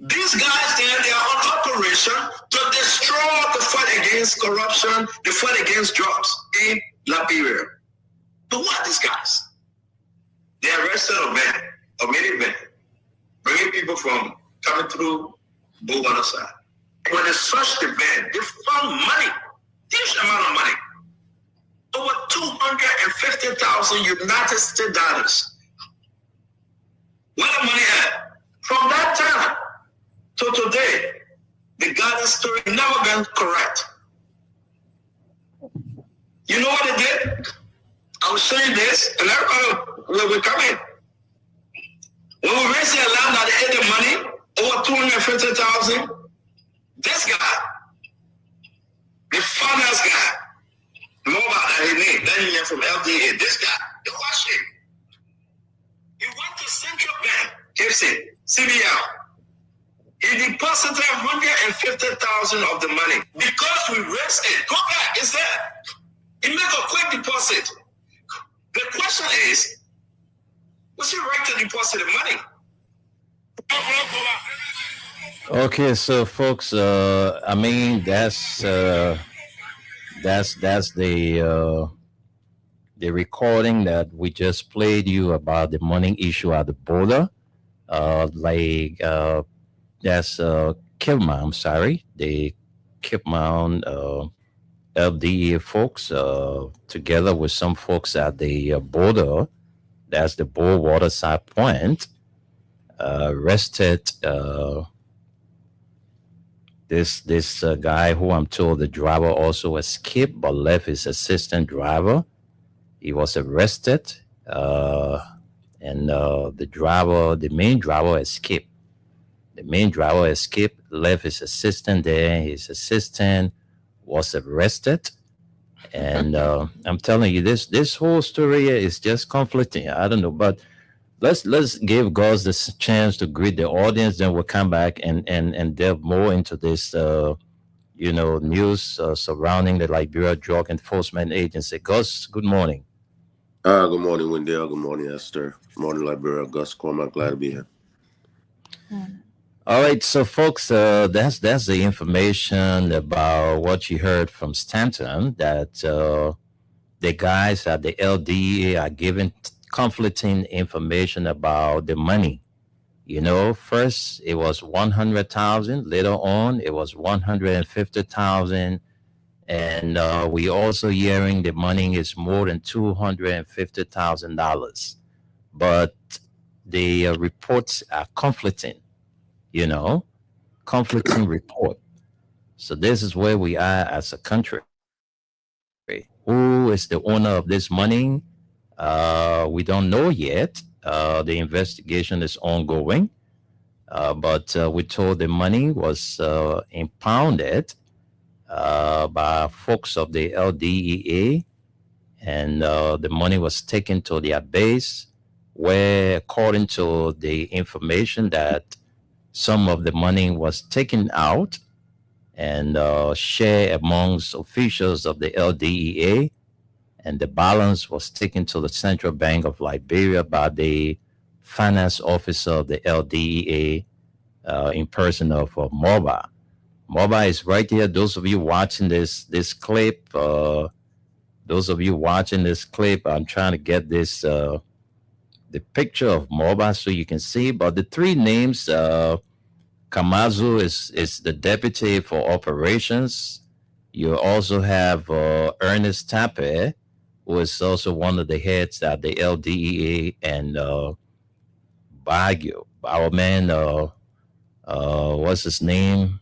These guys, they are on operation to destroy the fight against corruption, the fight against drugs in Liberia. But what are these guys? They arrested many men, bringing people from coming through both other side. When they searched the van, they found money, huge amount of money. Over 250,000 United States dollars. Where the money at? From that time to today, the Garden story never been correct. You know what they did? I will show you this, and everybody will come in. When we raised the alarm that they ate the money, over 250,000, this guy, the finance guy, Mobile, his name, that name from LDA, this guy, they watch him. He went to Central Bank, CBL. He deposited 150,000 of the money. Because we raised it, go back, it's there. He made a quick deposit. The question is, was he right to deposit the money? Okay, so folks, I mean that's the recording that we just played you about the money issue at the border. That's Kilman, I'm sorry, the Kilman LDA folks together with some folks at the border. That's the Bull Waterside Point. Arrested this guy who I'm told the driver also escaped but left his assistant driver. He was arrested, and the main driver escaped. The main driver escaped, left his assistant there. His assistant was arrested. And I'm telling you, this whole story is just conflicting. I don't know, but let's give Gus this chance to greet the audience. Then we'll come back and delve more into this news surrounding the Liberia Drug Enforcement Agency. Gus, good morning. Good morning, Wendell. Good morning, Esther. Good morning, Liberia. Gus Cormack. Glad to be here. All right, so folks, that's the information about what you heard from Stanton, that the guys at the LDEA are giving conflicting information about the money. First it was 100,000, later on it was 150,000, and we also hearing the money is more than $250,000. But the reports are conflicting. Conflicting report. So this is where we are as a country. Who is the owner of this money? We don't know yet. The investigation is ongoing. But we're told the money was impounded by folks of the LDEA, and the money was taken to their base, where, according to the information, that some of the money was taken out and shared amongst officials of the LDEA, and the balance was taken to the Central Bank of Liberia by the finance officer of the LDEA in person of Moba. Moba is right here. Those of you watching this clip, I'm trying to get this the picture of Moba so you can see. But the three names, Kamazu is the deputy for operations. You also have Ernest Tape, who is also one of the heads at the LDEA, and Baguio, our man, what's his name,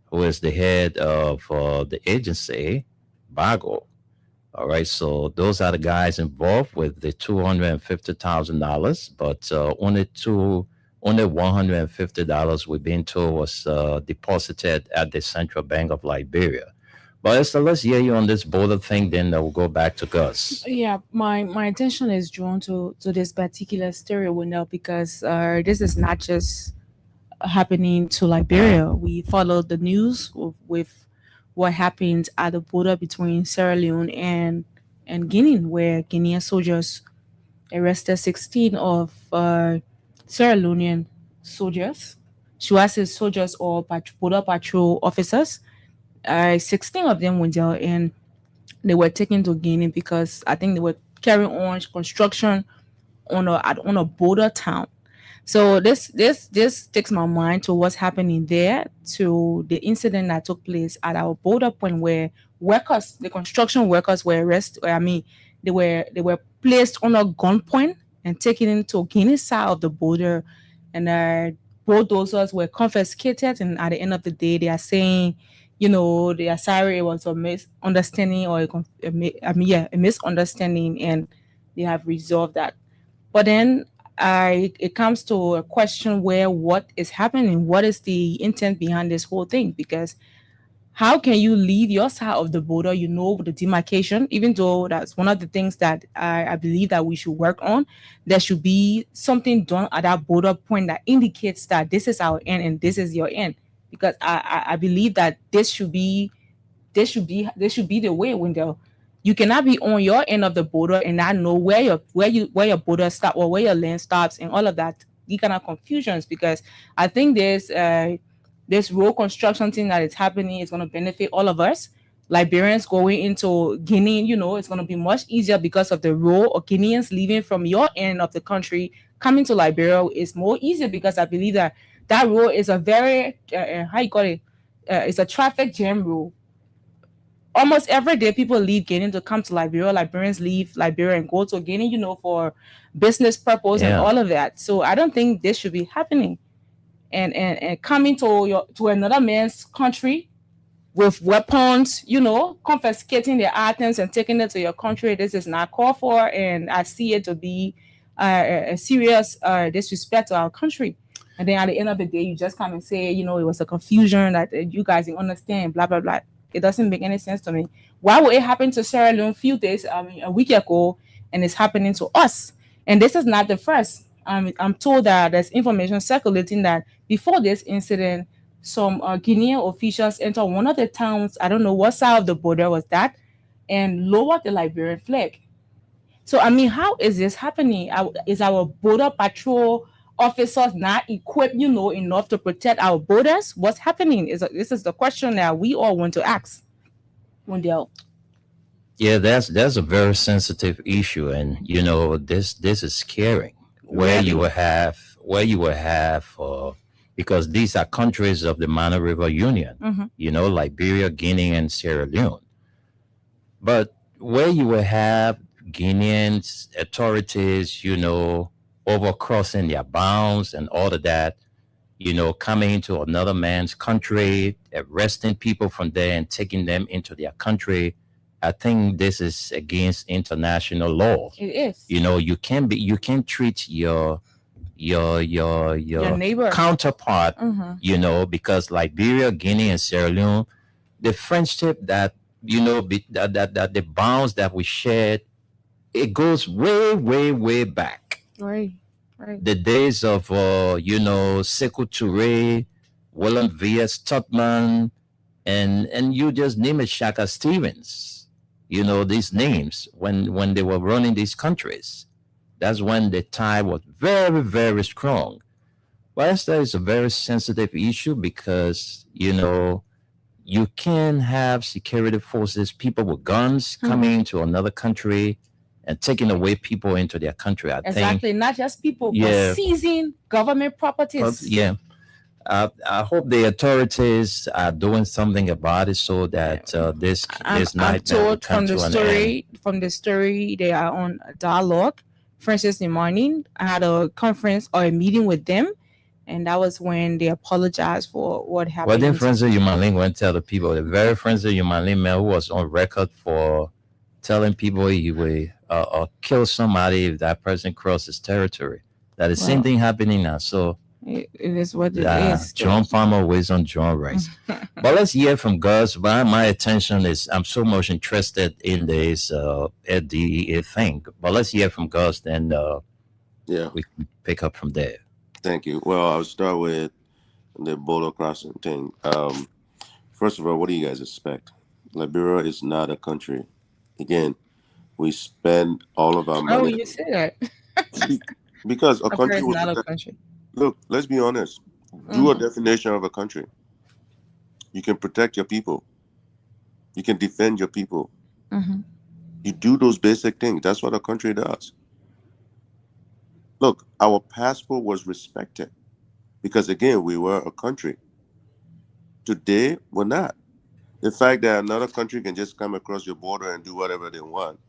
who is the head of the agency, Bago. All right, so those are the guys involved with the $250,000, but only $150 we've been told was deposited at the Central Bank of Liberia. But Esther, let's hear you on this border thing, then we'll go back to Gus. Yeah, my attention is drawn to this particular story window because this is not just happening to Liberia. We followed the news with what happened at the border between Sierra Leone and Guinea, where Guinean soldiers arrested 16 of Sierra Leonean soldiers. She was soldiers or border patrol officers. 16 of them went jail, and they were taken to Guinea because I think they were carrying on construction on a border town. So this takes my mind to what's happening there, to the incident that took place at our border point where the construction workers were arrested. They were placed on a gunpoint and taken into Guinea side of the border, and bulldozers were confiscated. And at the end of the day, they are saying, they are sorry, it was a misunderstanding or a misunderstanding, and they have resolved that. But then it comes to a question where what is happening? What is the intent behind this whole thing? Because how can you leave your side of the border, the demarcation, even though that's one of the things that I believe that we should work on. There should be something done at that border point that indicates that this is our end and this is your end. Because I believe that this should be the way, Wendell. You cannot be on your end of the border and not know where your border stops or where your land stops and all of that. These kind of confusions, because I think this road construction thing that is happening is going to benefit all of us. Liberians going into Guinea, it's going to be much easier because of the road, or Guineans leaving from your end of the country coming to Liberia is more easier, because I believe that road is a very it's a traffic jam road. Almost every day people leave Guinea to come to Liberia. Liberians leave Liberia and go to Guinea, for business purpose and all of that. So I don't think this should be happening. And coming to another man's country with weapons, confiscating their items and taking it to your country, this is not called for. And I see it to be a serious disrespect to our country. And then at the end of the day, you just come and say, it was a confusion that you guys didn't understand, blah, blah, blah. It doesn't make any sense to me. Why would it happen to Sierra Leone a week ago, and it's happening to us? And this is not the first. I'm told that there's information circulating that before this incident, some Guinean officials entered one of the towns. I don't know what side of the border was that, and lowered the Liberian flag. So I mean, how is this happening? Is our border patrol officers not equipped, enough to protect our borders? What's happening? This is the question that we all want to ask. Wendell. Yeah, that's a very sensitive issue, and this is scary. Where you will have because these are countries of the Mana River Union, Liberia, Guinea, and Sierra Leone. But where you will have Guinean authorities, overcrossing their bounds and all of that, coming into another man's country, arresting people from there and taking them into their country. I think this is against international law. It is. You can't treat your neighbor counterpart, because Liberia, Guinea, and Sierra Leone, the friendship that that the bonds that we shared, it goes way, way, way back. Right. The days of Sekou Touré, William V.S. Tubman, and you just name it, Shaka Stevens. These names when they were running these countries. That's when the tie was very, very strong. But that is a very sensitive issue because you can have security forces, people with guns coming to another country and taking away people into their country. Exactly, not just people, but seizing government properties. Yeah. I hope the authorities are doing something about it so that this I'm told from the story they are on a dialogue. For instance, in the morning, I had a conference or a meeting with them, and that was when they apologized for what happened. Well, then Francis Yumaling went to tell the people, the very Francis Yumaling man who was on record for telling people he would kill somebody if that person crosses territory. That is the same thing happening now. So it is what it is. John Palmer weighs on John Rice. But let's hear from Gus. My attention is, I'm so much interested in this DEA thing. But let's hear from Gus, then we can pick up from there. Thank you. Well, I'll start with the border crossing thing. First of all, what do you guys expect? Liberia is not a country. Again, we spend all of our money. Oh, you say that. Because a country is not a country. Look, let's be honest. Do a definition of a country. You can protect your people. You can defend your people. You do those basic things. That's what a country does. Look, our passport was respected because, again, we were a country. Today, we're not. The fact that another country can just come across your border and do whatever they want,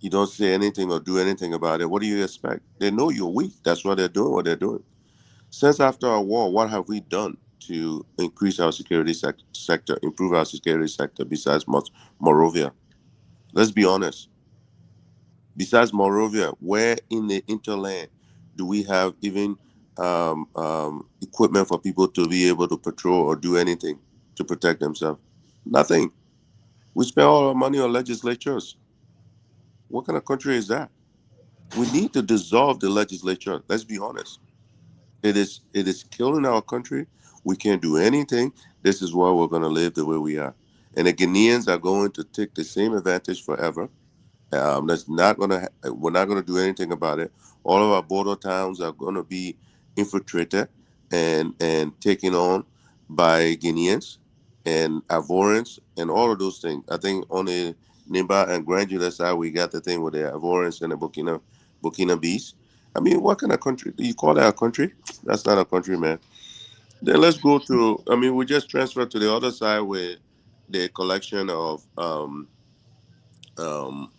you don't say anything or do anything about it. What do you expect? They know you're weak. that's why they're doing what they're doing. Since after our war, what have we done to increase our security sector, improve our security sector besides Morovia? Let's be honest. Besides Morovia, where in the interland do we have even equipment for people to be able to patrol or do anything to protect themselves? Nothing. We spend all our money on legislatures. What kind of country is that? We need to dissolve the legislature. Let's be honest. It is killing our country. We can't do anything. This is why we're going to live the way we are. And the Guineans are going to take the same advantage forever. We're not going to do anything about it. All of our border towns are going to be infiltrated and taken on by Guineans and Ivorians and all of those things. I think on the Nimba and Grandula side, we got the thing with the Ivorians and the Burkina Bees. I mean, what kind of country? Do you call that a country? That's not a country, man. Then let's go to, we just transferred to the other side with the collection of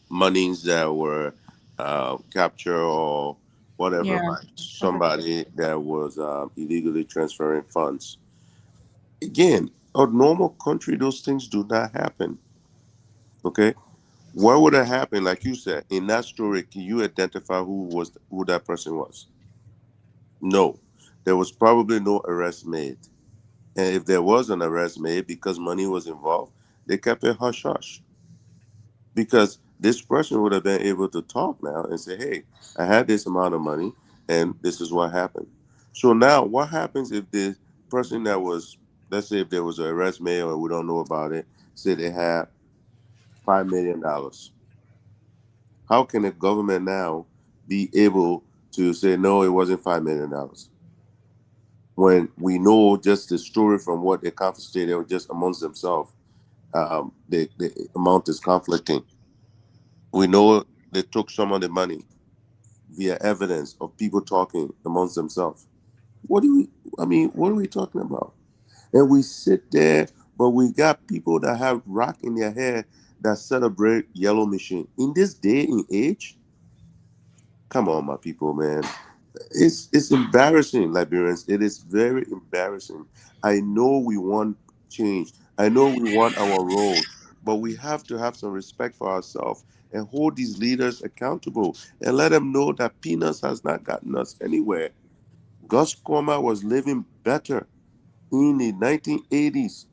monies that were captured or whatever by somebody that was illegally transferring funds. Again, a normal country, those things do not happen. Okay? What would have happened, like you said, in that story, can you identify who that person was? No. There was probably no arrest made. And if there was an arrest made because money was involved, they kept it hush-hush. Because this person would have been able to talk now and say, hey, I had this amount of money. and this is what happened. So now, what happens if the person that was, let's say, if there was an arrest made or we don't know about it, say they had $5 million? How can the government now be able to say no, it wasn't $5 million? When we know just the story from what they confiscated just amongst themselves, the amount is conflicting. We know they took some of the money via evidence of people talking amongst themselves. What are we talking about? And we sit there, but we got people that have rock in their hair that celebrate yellow machine. In this day and age, come on, my people, man. It's embarrassing, Liberians. It is very embarrassing. I know we want change. I know we want our role, but we have to have some respect for ourselves and hold these leaders accountable and let them know that peanuts has not gotten us anywhere. Gus Koma was living better in the 1980s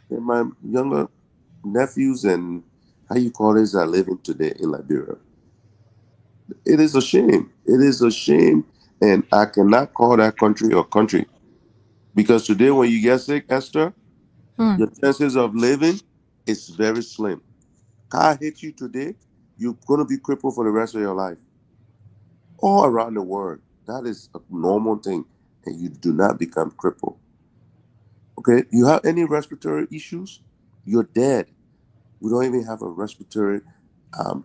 than my younger nephews and how you call it are living today in Liberia. It is a shame. It is a shame, and I cannot call that country a country. Because today when you get sick, Esther, your chances of living is very slim. Car hits you today, you're going to be crippled for the rest of your life. All around the world, that is a normal thing, and you do not become crippled. Okay, you have any respiratory issues, you're dead. We don't even have a respiratory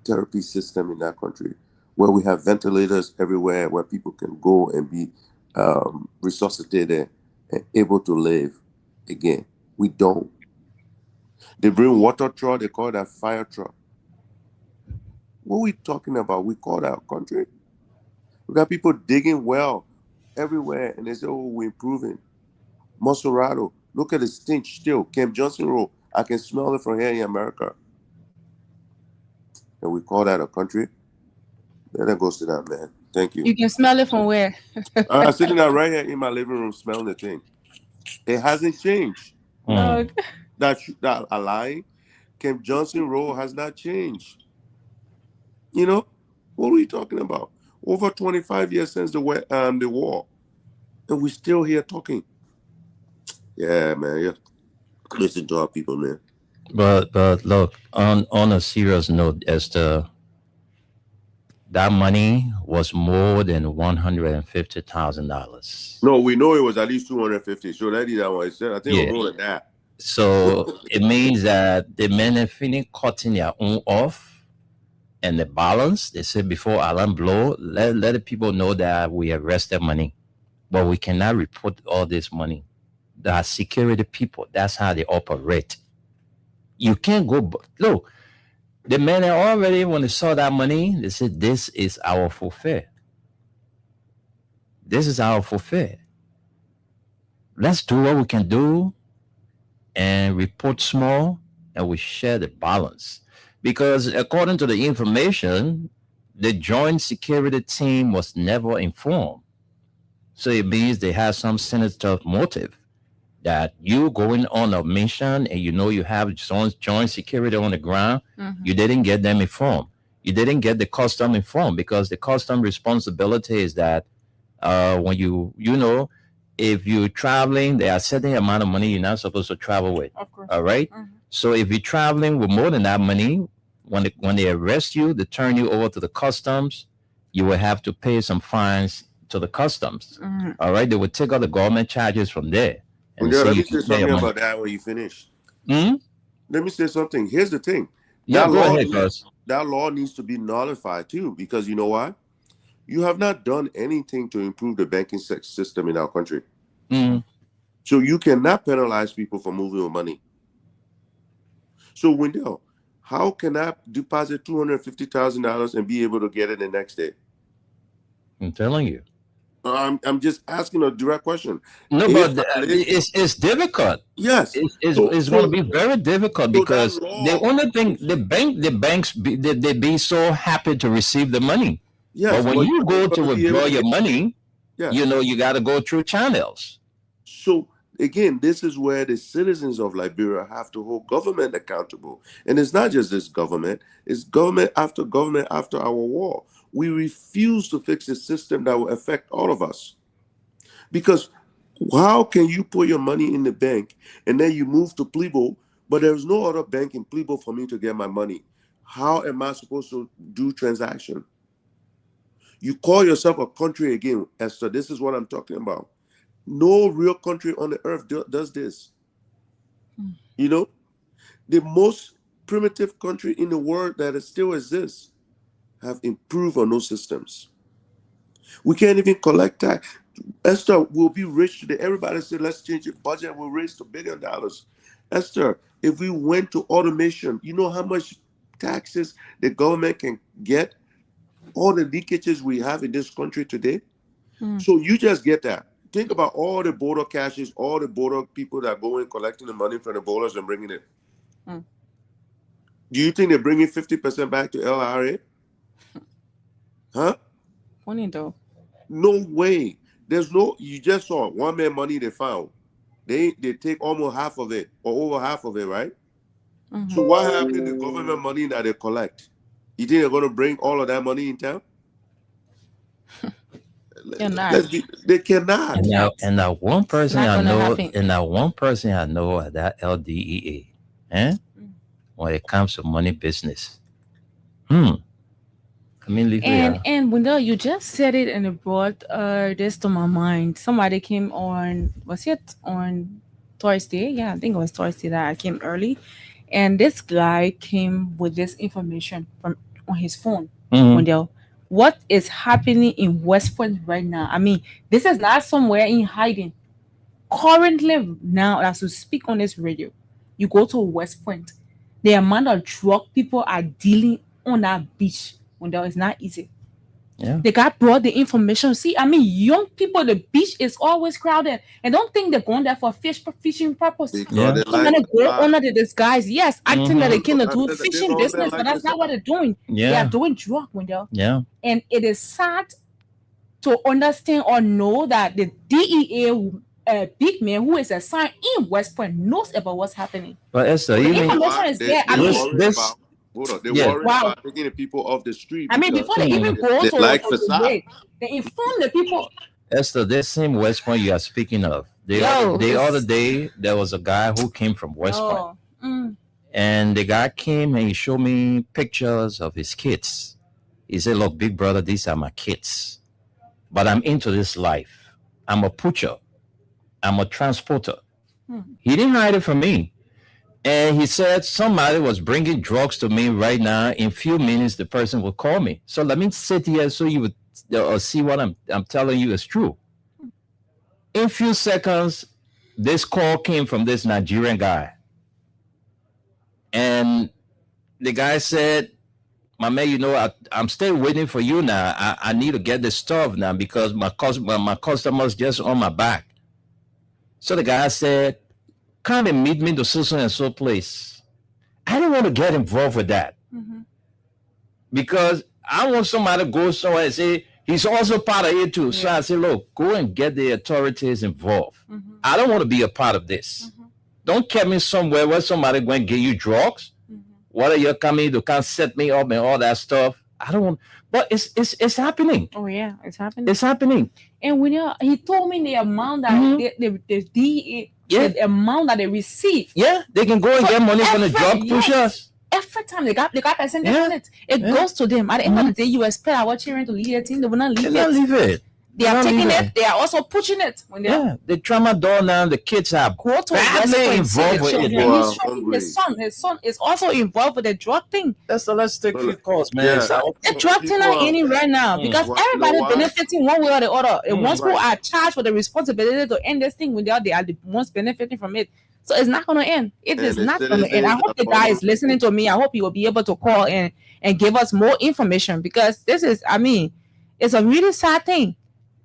therapy system in that country where we have ventilators everywhere where people can go and be resuscitated and able to live again. We don't. They bring water truck, they call that fire truck. What are we talking about? We call that a country? We got people digging well everywhere and they say, oh, we're improving. Monserrado, look at the stench still. Camp Johnson Road, I can smell it from here in America. And we call that a country? That goes to that, man. Thank you. You can smell it from where? I'm sitting there right here in my living room smelling the thing. It hasn't changed. That a lie. Camp Johnson Road has not changed. You know, what are we talking about? Over 25 years since the war, and we're still here talking. Yeah, man. Yeah. Listen to our people, man. But look, on a serious note, Esther, that money was more than $150,000. No, we know it was at least 250. So that is what I said. I think it was more than that. So it means that the men have finished cutting their own off, and the balance, they said before alarm blow, let the people know that we arrested money, but we cannot report all this money. There are security people. That's how they operate. You can't go. Look, the men already, when they saw that money, they said, this is our forfeit. This is our forfeit. Let's do what we can do and report small, and we share the balance. Because according to the information, the joint security team was never informed. So it means they have some sinister motive that you going on a mission and you know you have joint security on the ground. You didn't get them informed. You didn't get the custom informed, because the custom responsibility is that when you know, if you're traveling, there are certain amount of money you're not supposed to travel with. Of course. All right. So if you're traveling with more than that money, when they arrest you, they turn you over to the customs, you will have to pay some fines to the customs. All right. They will take all the government charges from there. And let me say something about that when you finish. Let me say something. Here's the thing. Yeah, go ahead, Gus. That law needs to be nullified too, because you know why? You have not done anything to improve the banking system in our country. So you cannot penalize people for moving with money. So Wendell, how can I deposit $250,000 and be able to get it the next day? I'm telling you. I'm just asking a direct question. No, but it's difficult. Yes, it's going to be very difficult, because the only thing the banks they be so happy to receive the money. Yes, but when you go to withdraw your money, you know you got to go through channels. So again, this is where the citizens of Liberia have to hold government accountable, and it's not just this government; it's government after our war. we refuse to fix a system that will affect all of us. Because how can you put your money in the bank and then you move to Plebo, but there's no other bank in Plebo for me to get my money? How am I supposed to do transaction? You call yourself a country again, Esther. This is what I'm talking about. No real country on the earth does this. You know, the most primitive country in the world that still exists have improved on those systems. We can't even collect tax. Esther will be rich today. Everybody said, let's change the budget. We'll raise $1 billion. Esther, if we went to automation, you know how much taxes the government can get? All the leakages we have in this country today. So you just get that. Think about all the border cashes, all the border people that go in collecting the money from the borders and bringing it. Do you think they're bringing 50% back to LRA? Huh? Funny though. No way. There's no, you just saw one man money they found. They take almost half of it or over half of it, right? So what happened to the government money that they collect? You think they're going to bring all of that money in town? They cannot. And now one person I know, at that LDEA, when it comes to money business. And Wendell, you just said it and it brought this to my mind. Somebody came on, was it on Thursday? Yeah, I think it was Thursday that I came early. And this guy came with this information from on his phone. Wendell, what is happening in West Point right now? I mean, this is not somewhere in hiding. Currently now, as we speak on this radio, you go to West Point, the amount of drug people are dealing on that beach, Wendell, is not easy. Yeah. The guy brought the information. See, I mean, young people, the beach is always crowded. And don't think they're going there for fishing purpose. Yeah. They're going to go under the disguise. Yes, acting that they can do fishing business, but that's not what they're doing. Yeah. They are doing drug, Wendell. Yeah. And it is sad to understand or know that the DEA big man who is assigned in West Point knows about what's happening. But Esther, the information is there. I mean, They worry about taking the people off the street. I mean, before they even go to the way, they inform the people. Esther, this same West Point you are speaking of, the other day, there was a guy who came from West Point. And the guy came and he showed me pictures of his kids. He said, look, big brother, these are my kids. But I'm into this life. I'm a pusher. I'm a transporter. He didn't hide it from me. And he said somebody was bringing drugs to me right now. In a few minutes, the person will call me. So let me sit here so you would see what I'm telling you is true. In a few seconds, this call came from this Nigerian guy. And the guy said, my man, you know, I'm still waiting for you now. I need to get this stuff now because my customer's just on my back. So the guy said, come and meet me to so and so place. I don't want to get involved with that because I want somebody to go somewhere and say he's also part of it too. Yeah. So I say, look, go and get the authorities involved. I don't want to be a part of this. Don't keep me somewhere where somebody going to give you drugs. What are you coming to come set me up and all that stuff? I don't want, but it's happening. Oh yeah, it's happening. It's happening. And when he told me the amount that the DEA. Yeah. The amount that they receive. Yeah, they can go and get money from the drug pushers. Every time they got percentage on it. It goes to them. At the end of the day, you expect our children to leave their team. They will not leave it. They are taking it. They are also pushing it. When the tramadol now, the kids are badly involved with it. His son is also involved with the drug thing. So let's take few calls, man. The drug thing are in it right now because everybody benefiting one way or the other. The ones who are charged with the responsibility to end this thing, when they are the ones benefiting from it. So it's not going to end. It is not going to end. I hope the guy is listening to me. I hope he will be able to call and give us more information because this is, I mean, it's a really sad thing.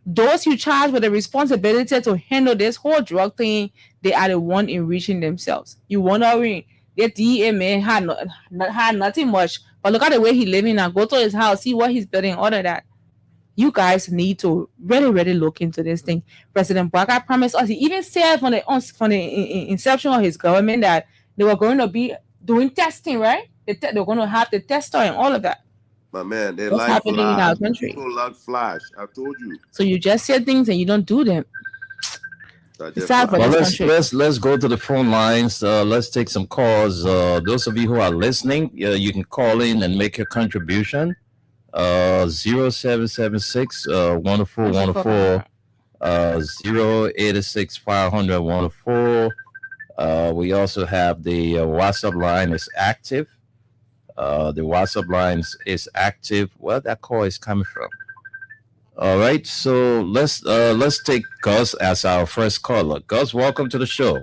Those who charge with the responsibility to handle this whole drug thing, they are the one enriching themselves. You wondering, the DEA man had nothing much, but look at the way he's living now. Go to his house, see what he's building, all of that. You guys need to really, really look into this thing. President Bouakai promised us. He even said from the inception of his government that they were going to be doing testing, right? They're going to have the tester and all of that. My man, they What's like happening in our flash. country? People like flash. I told you. So you just say things and you don't do them. It's sad for Well, this country. let's go to the phone lines. Let's take some calls. Those of you who are listening, you can call in and make your contribution. 0776 104 104 086 500 104. We also have the WhatsApp line is active. The WhatsApp line is active. Where that call is coming from? All right, so let's take Gus as our first caller. Gus, welcome to the show.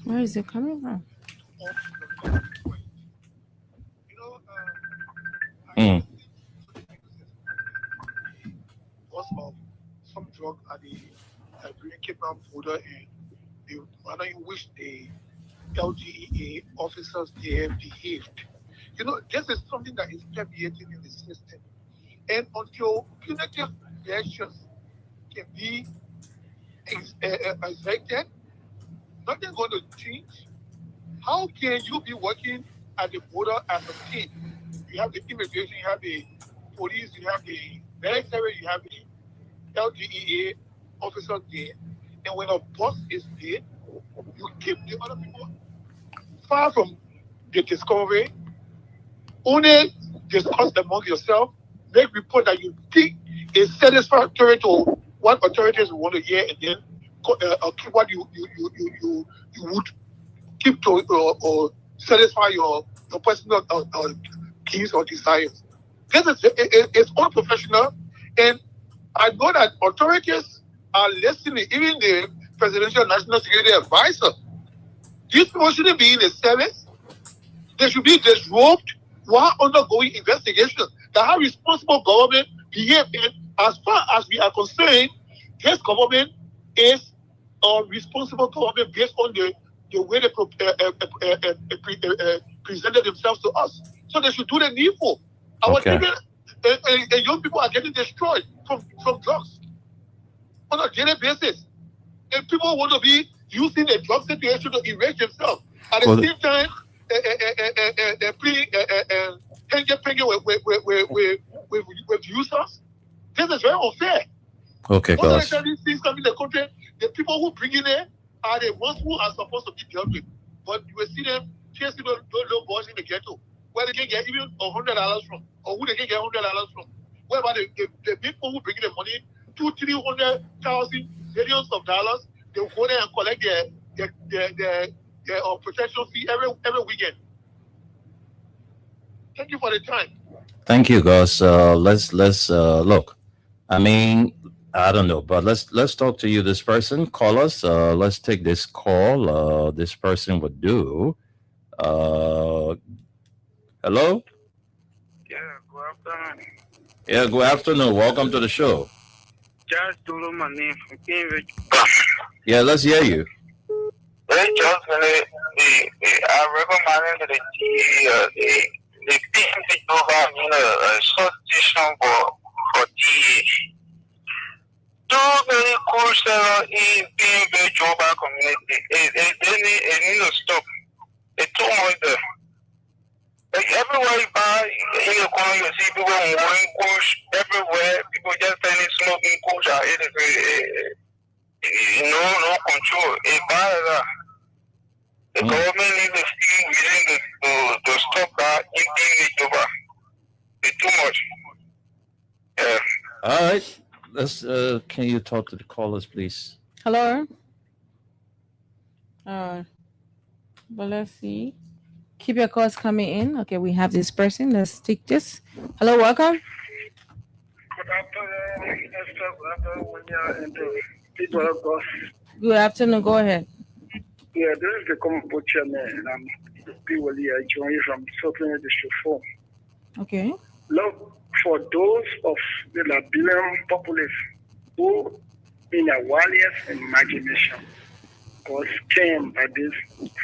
Where is it coming from? Some drug at the kidnap border and the manner in which the LGEA officers there behaved. This is something that is permeating in the system. And until punitive measures can be exacted, nothing's going to change. How can you be working at the border as a team? You have the immigration, you have the police, you have the military, you have the LGEA officers there. And when a boss is there, you keep the other people far from the discovery. Only discuss among yourself, make report that you think is satisfactory to what authorities want to hear, and then keep what you would keep to or satisfy your personal needs or desires. This is it's unprofessional, and I know that authorities are listening. Even the Presidential National Security Advisor, these people shouldn't be in the service. They should be disrobed while undergoing investigation. That how responsible government behave. And as far as we are concerned, this government is a responsible government based on the way they presented themselves to us. So they should do the needful. Our children and young people are getting destroyed from drugs on a daily basis. And people want to be using the drug situation to erase themselves. At the same time, with users. This is very unfair. Okay, guys. Most of these things coming in the country, the people who bring in there are the ones who are supposed to be dealt with. But you will see them chasing those little boys in the ghetto, where they can get even $100 from, or who they can get $100 from. What about the people who bring in the money, 200,000-300,000 millions of dollars? They will go there and collect their protection fee every weekend. Thank you for the time. Thank you, Gus. Let's look. I mean, I don't know, but let's talk to you. This person, call us. Let's take this call. This person would do. Hello. Yeah. Good afternoon. Yeah. Good afternoon. Welcome to the show. Just to know my name. Yeah. Let's hear you. I recommend the PMP over a short station for DA. Too many cultural in PMP Juba community. They need to stop. It's too much there. Like everywhere you buy in the corner, you see people moving kush everywhere. People just standing smoking kush. No control. The government needs to see within to stop that in Juba. It's too much. Yeah. All right. Let's. Can you talk to the callers, please? Hello. But let's see. Keep your calls coming in. Okay, we have this person. Let's take this. Hello, welcome. Good afternoon, Good afternoon. Go ahead. Yeah, this is the common chairman, and I'm Piwali. I join you from Southern District 4. Okay. Look, for those of the Liberian populace who, in their wildest imagination, was came by this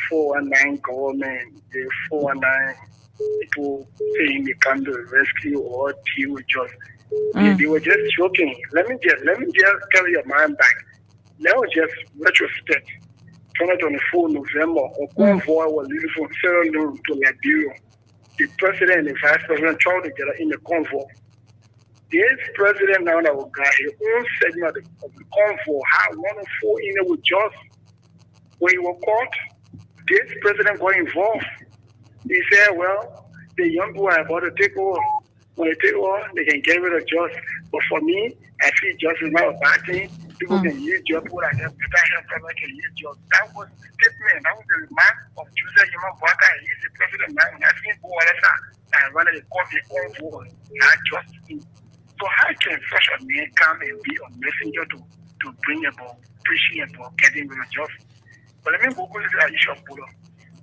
419 government, the 419 people saying they come to rescue or deal with justice. They were just joking. Let me just carry your mind back. Let us just retrospect 2024 November, a convoy was leaving from Sierra Leone to Liberia. The president and the vice president traveled together in the convoy. This president now that will got his own segment of the convoy had 104 in it with just when he was caught. This president got involved. He said, well, the young boy are about to take over. When they take over, they can get rid of just. But for me, I see just is not a bad thing. People can use just people like that. Better help can use just. That was the statement. That was the remark of Joseph Yama Bwaka. He's the president now. And I think go and run the convoy, not just him. So how can such a man come and be a messenger to bring about preaching about getting rid of just? But let me go to the issue of Polo.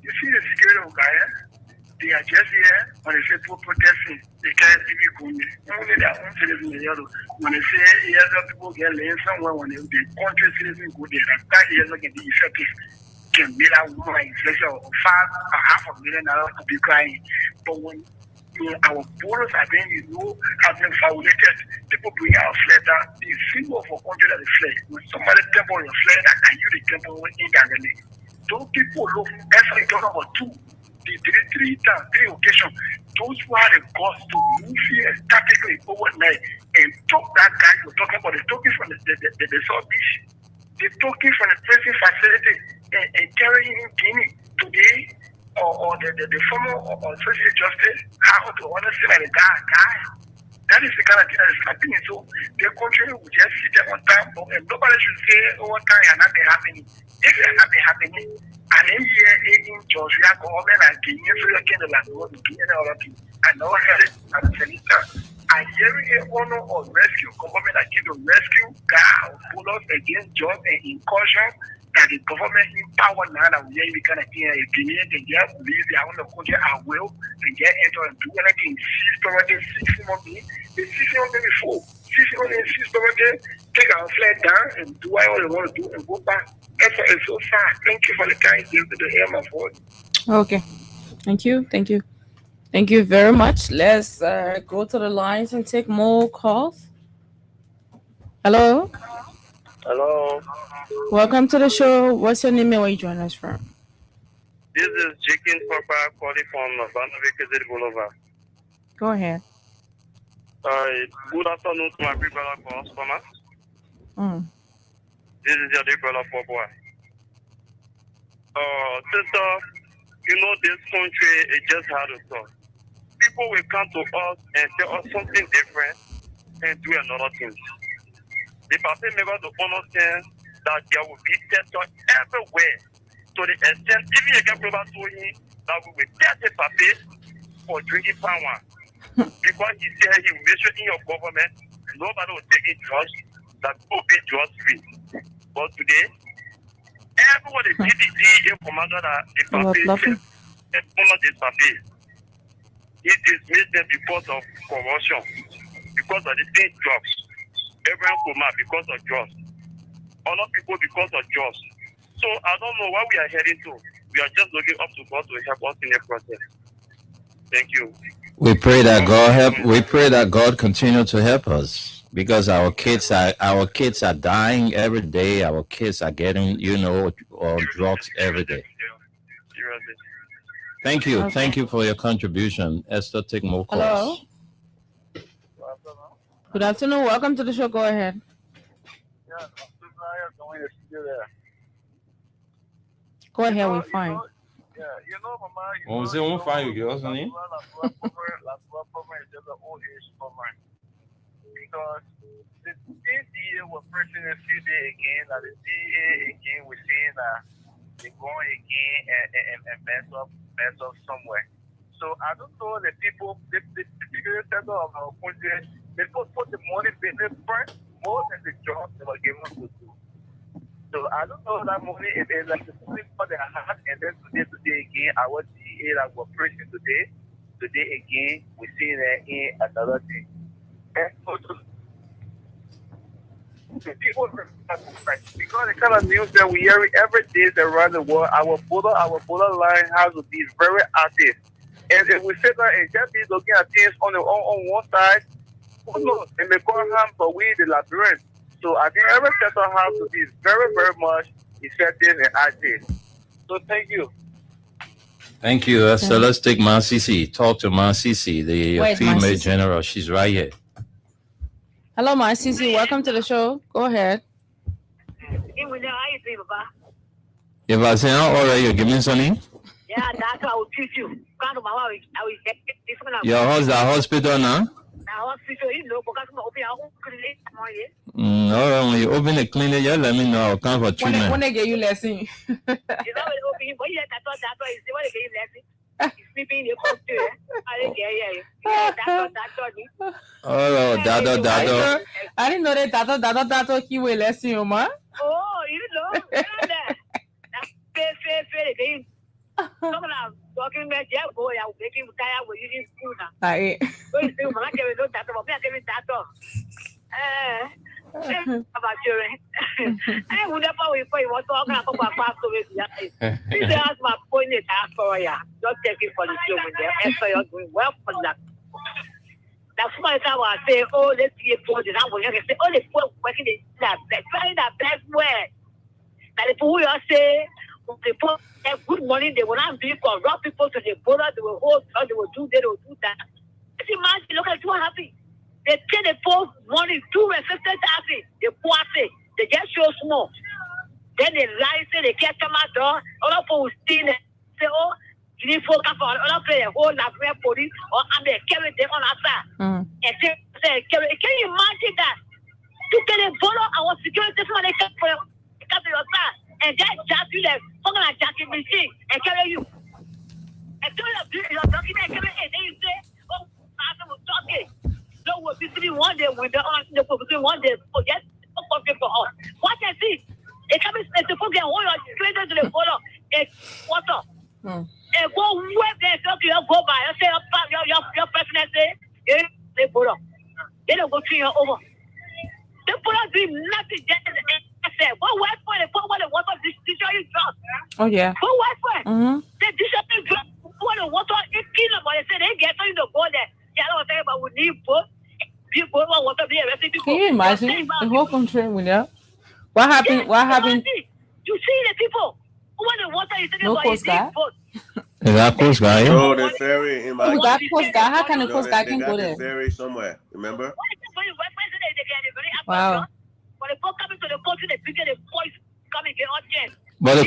You see the security of Gaia? They are just here when they say people protesting, they can't see me going. Only their own citizens in the other. When they say yes, people get laid somewhere, when the country citizens go there, that years can be effective. Can be that woman inflation of $5.5 million to be crying. But when our borders have been violated, people bring out flag down. The symbol of a country that is flag. When somebody temple your flag, that can use the temple indirectly. Those people look, that's like talking about two. Three occasions, those who had the guts to move here tactically overnight and took that guy you're talking about, they took it from the South Beach, they took it from the prison facility and carrying him Guinea today, or the former Associate Justice, how to understand like the guy. That is the kind of thing that is happening. So the country will just sit there on time, and nobody should say, what time are not happening. If they are not happening, and then here in Georgia, government and Kenya, so you can like what the Kenya and other people. I know Harris and Senator. And here a honor or rescue government that give the rescue guy or pull us against jobs and incursion that the government in power now that we are kind of thing and Kenya can get leave their own country at will and get enter and do anything. Seize property, 6 months, the 6 months before. 6 months, take our flag down and do whatever they want to do and go back. That's why it's so sad. Thank you for the time you give to hear my voice. Okay. Thank you very much. Let's go to the lines and take more calls. Hello. Welcome to the show. What's your name and where you join us from? This is Jenkins Papa calling from Vanavik Boulevard. Go ahead. Good afternoon to my big brother Thomas. This is your big brother boy. Sister, this country it just had a thought. People will come to us and tell us something different and do another thing. The party members to understand that there will be tension everywhere. To the extent, even you get people to him that we will test the party for drinking power. Because he said he will make sure in your government, nobody will take it drugs, that will be drug free. But today, everybody did the DEA commander that the party said, honor this party. He dismissed them because of corruption, because of the same drugs. Everyone coma because of drugs. Other people because of drugs. So I don't know what we are heading to. We are just looking up to God to help us in the process. Thank you. We pray that God help. We pray that God continue to help us because our kids are dying every day. Our kids are getting drugs every day. Thank you. Okay. Thank you for your contribution. Esther, take more calls. Hello. Good afternoon. Welcome to the show. Go ahead. Go ahead, we're fine. Vamos dizer fine, girls, honey. Because the DA was pressing a few days again, that the DA again was saying that they're going again and mess up somewhere. So I don't know the people, the security sector of our country, they put the money business first more than the job they were given to do. So I don't know that money is like the money for their heart, and then today again, our DA that we're pressing today again, we see that in another thing. And so the people because the kind of news that we hear every day around the world, our border line has to be very active. And if we sit there and just be looking at things on one side, who knows? It may cause harm, but we the Liberians. So I think every sector has to be very, very much effective and active. So thank you. Thank you. So let's take Masisi. Talk to Masisi, the Where's female Masisi? general. She's right here. Hello, Masisi. Welcome to the show. Go ahead. If I say, how old are you? Give me something. Yeah, that's how I will treat you. Come to my house, I will get this one. Your house, the hospital now? Now, hospital, you know, because I'm open our own clinic tomorrow. All right, when you open the clinic, you let me know. I'll come for treatment. When they get you lesson. You know, when open, but yeah, that's what is the one they get you lesson. He's sleeping in the hospital. I didn't get you. Oh, Dado. I didn't know that Dado he will lesson you, man. Oh, you know, that's fair. Someone I'm talking about, yeah, boy, I'm making tired with you in school now. Aye. So you see, when I get it, don't that about me, I get it that off. About children. I would never wait for you. What's talking about past over here? This is my point. Ask for you. Don't take it for the children. After you're doing well for that. That's why I say, oh, let's see a project. I'm going to say, oh, let's working that trying that best way. That if we all say, they put good money, they will not be corrupt people to the border, they will hold, they will do that. Just imagine, look at what happened. They take the post money, 2 resistant assets, they pour it, they get so small. Then they lie, say they get them out door, other people will steal it, say, oh, you need focus on other play a whole lot of police, or and they carry them on outside. And say, can you imagine that? You can borrow our security money for your side. And that just you like fucking like Jackie machine and carry you. And so you're talking and then you say, oh, I'm talking. So we'll be sitting one day with the one day forget for us. What I see, it comes to forget all your straight to the border and water. And go where they talk you go by. I say your president say, they border. They don't go to your over. The border do nothing just what work for the water destroy drugs. Oh yeah. What work for? They destroy drugs. What the water is killing, but they say they get on the board there. Yeah, I was saying about we need boat. People want water be arrested. Can you imagine the whole country with that? What happened? Yeah, what happened? You see the people who want the water is no Coast Guard. Is that Coast Guard? Oh, the ferry in my. You got Coast Guard. How can the No, Coast Guard they can got go the there? ferry somewhere. Remember? Wow. But they go coming to the country, they bigger the voice coming, they all change. But the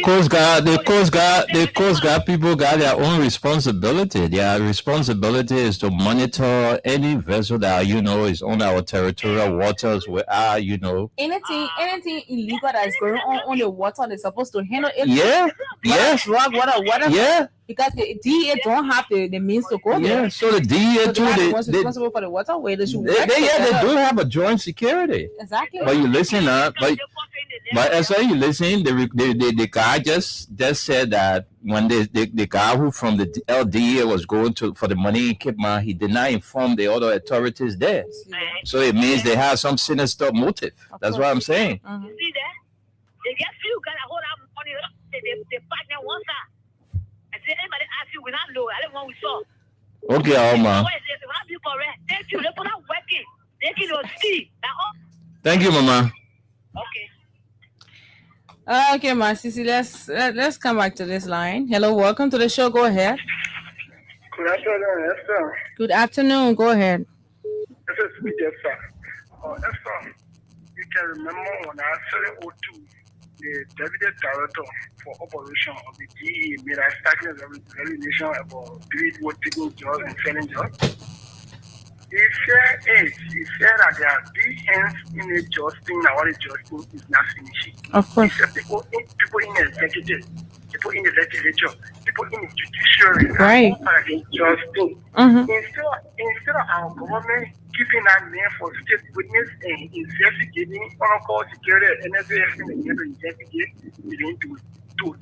Coast Guard people got their own responsibility. Their responsibility is to monitor any vessel that is on our territorial waters where Anything illegal that is going on the water, they're supposed to handle it. Drug, whatever. Yeah. Because the DEA don't have the means to go there. Yeah. So the DEA too, they responsible for the waterway. They should they do have a joint security. Exactly. But you listen up, but as you listen, the guy just said that when the guy who from the LDA was going for the money in Cape Mount, he did not inform the other authorities there. So it means they have some sinister motive. That's what I'm saying. You see that? They get few guys that hold out money, they partner one side. I say, anybody ask you, we not know. I don't want we saw. Okay, Alma. Thank you. They put out working. They can see. Thank you, Mama. Okay. Okay, Masisi, let's come back to this line. Hello, welcome to the show. Go ahead. Good afternoon, Esther. Good afternoon. Go ahead. This is me, Esther. Esther, you can remember when I started 02, the deputy director for operation of the DEA made a statement of regulation about doing what taking jobs and selling jobs. He said that there are big hands in the justice, now what the justice is not finishing. Of course. He said people in the executive, people in the legislature, people in the judiciary, right? Justice. Instead of our government keeping that name for state witness and investigating on-call security and everything they to investigate, they need to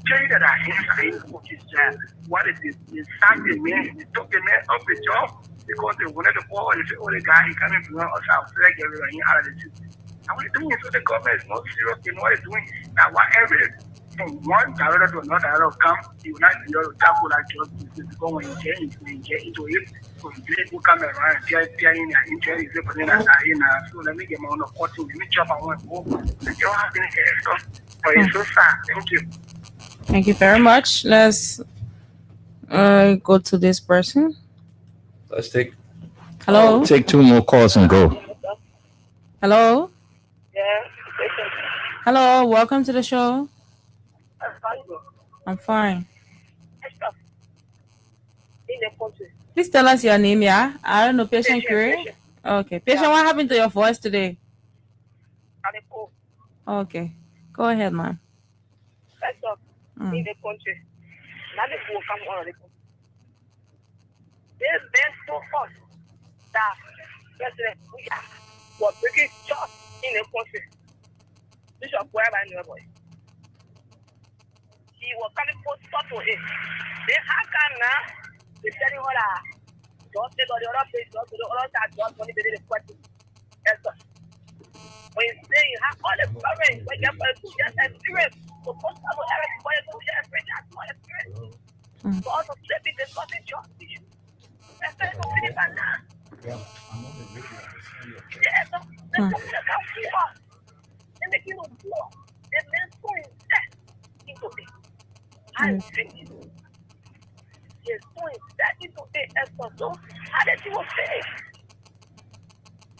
tell you that our hands are in his job. What is this? They sacked the man, they took the man off the job because they wanted to call and say, oh, the guy, he coming from us out, flag everyone out of the city. And what they're doing is so the government is not serious, they know what they're doing. Now, whatever, from one director to another director come, he will not be able to tackle that job because when you get into it, so people come around and tell in their interest, so let me get my own opportunity, let me chop I want to go. And you don't have any stuff. For you so far. Thank you. Thank you very much. Let's go to this person. Let's take Hello. take 2 more calls and go. Hello. Yeah. Hello. Welcome to the show. How you doing? I'm fine. In the country. Please tell us your name, yeah? I don't know, Patient Patient, Curie? Patient. Okay. Patient, what happened to your voice today? Adepo. Okay. Go ahead, ma'am. First off, in the country. Now the poor come on the country. They've been so hot that President Buya was breaking trust in the country. Bishop wherever in the boy. He was coming for stop to him. They have can now. They telling her that just the other place, just the other side, just money they did the question. Yes, sir. When you say you have all the problems, when you have just experience, so most of everything for you to share experience, that's more experience. So also sleeping the something just issue. That's why you finish that now. Yeah, I'm on the radio. Yeah, so let's go to the country. They make you know more. They make so invest into it. I think yes, so invest into it as well. So how did you say?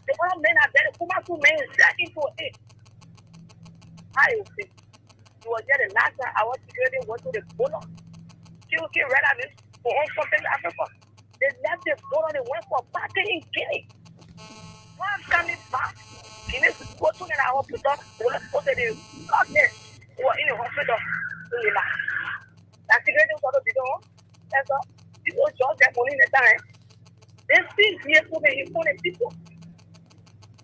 The one men are there, who must men invest into it. I think you were there the last time I was security went to the bonus. You can read on this for all something Africa. They left the bonus and went for party in Guinea. Once coming back, Guinea go to the hospital, go to the doctor who are in the hospital. That's the great thing for the people. That's all. People just get money in the time. They still here to be important people.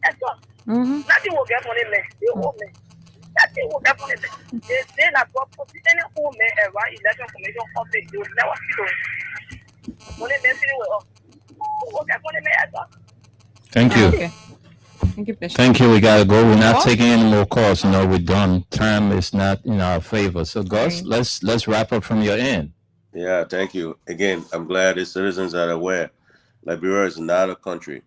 That's all. Nothing will get money, man. They owe me. Nothing will get money. They say that property, any home around election commission office, they will never see those. Money, they see it all. Who will get money, man? Thank you. Okay. Thank you, Patient. Thank you. We gotta go. We're not taking any more calls. We're done. Time is not in our favor. So, Gus, let's wrap up from your end. Yeah, thank you. Again, I'm glad the citizens are aware. Liberia is not a country.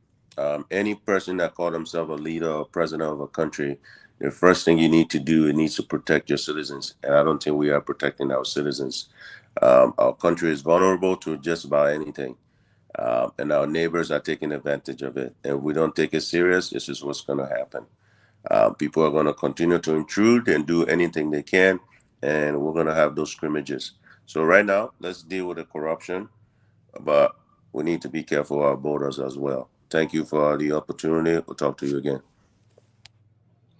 Any person that called himself a leader or president of a country, the first thing you need to do, it needs to protect your citizens. And I don't think we are protecting our citizens. Our country is vulnerable to just about anything. And our neighbors are taking advantage of it. And if we don't take it serious, this is what's going to happen. People are going to continue to intrude and do anything they can. And we're going to have those scrimmages. So right now, let's deal with the corruption. But we need to be careful of our borders as well. Thank you for the opportunity. We'll talk to you again.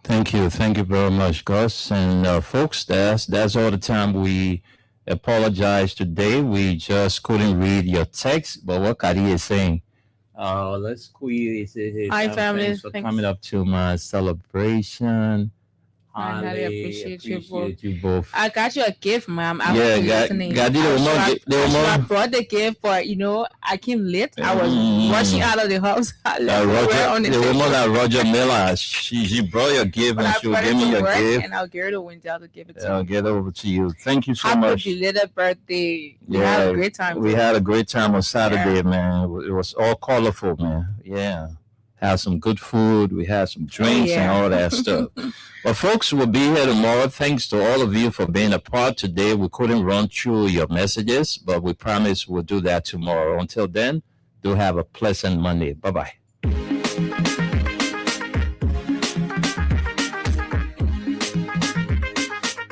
Thank you. Thank you very much, Gus. And folks, that's all the time. We apologize today. We just couldn't read your text, but what Kari is saying. Let's squeeze it. Hi, family. Thanks for Thanks. coming up to my celebration. I highly Holly, appreciate appreciate you both. I got you a gift, ma'am. I Yeah, was listening. I brought the gift for, I came late. I was rushing out of the house. I left Roger, on the woman that Roger Miller, she brought your gift and she will give me your gift. And I'll get it when to give it to I'll you. get over to you. Thank you so Happy much. belated birthday. We had a great time. We had a great time on Saturday, man. It was all colorful, man. Yeah. Had some good food. We had some drinks and all that stuff. But folks, we'll be here tomorrow. Thanks to all of you for being a part today. We couldn't run through your messages, but we promise we'll do that tomorrow. Until then, do have a pleasant Monday. Bye-bye.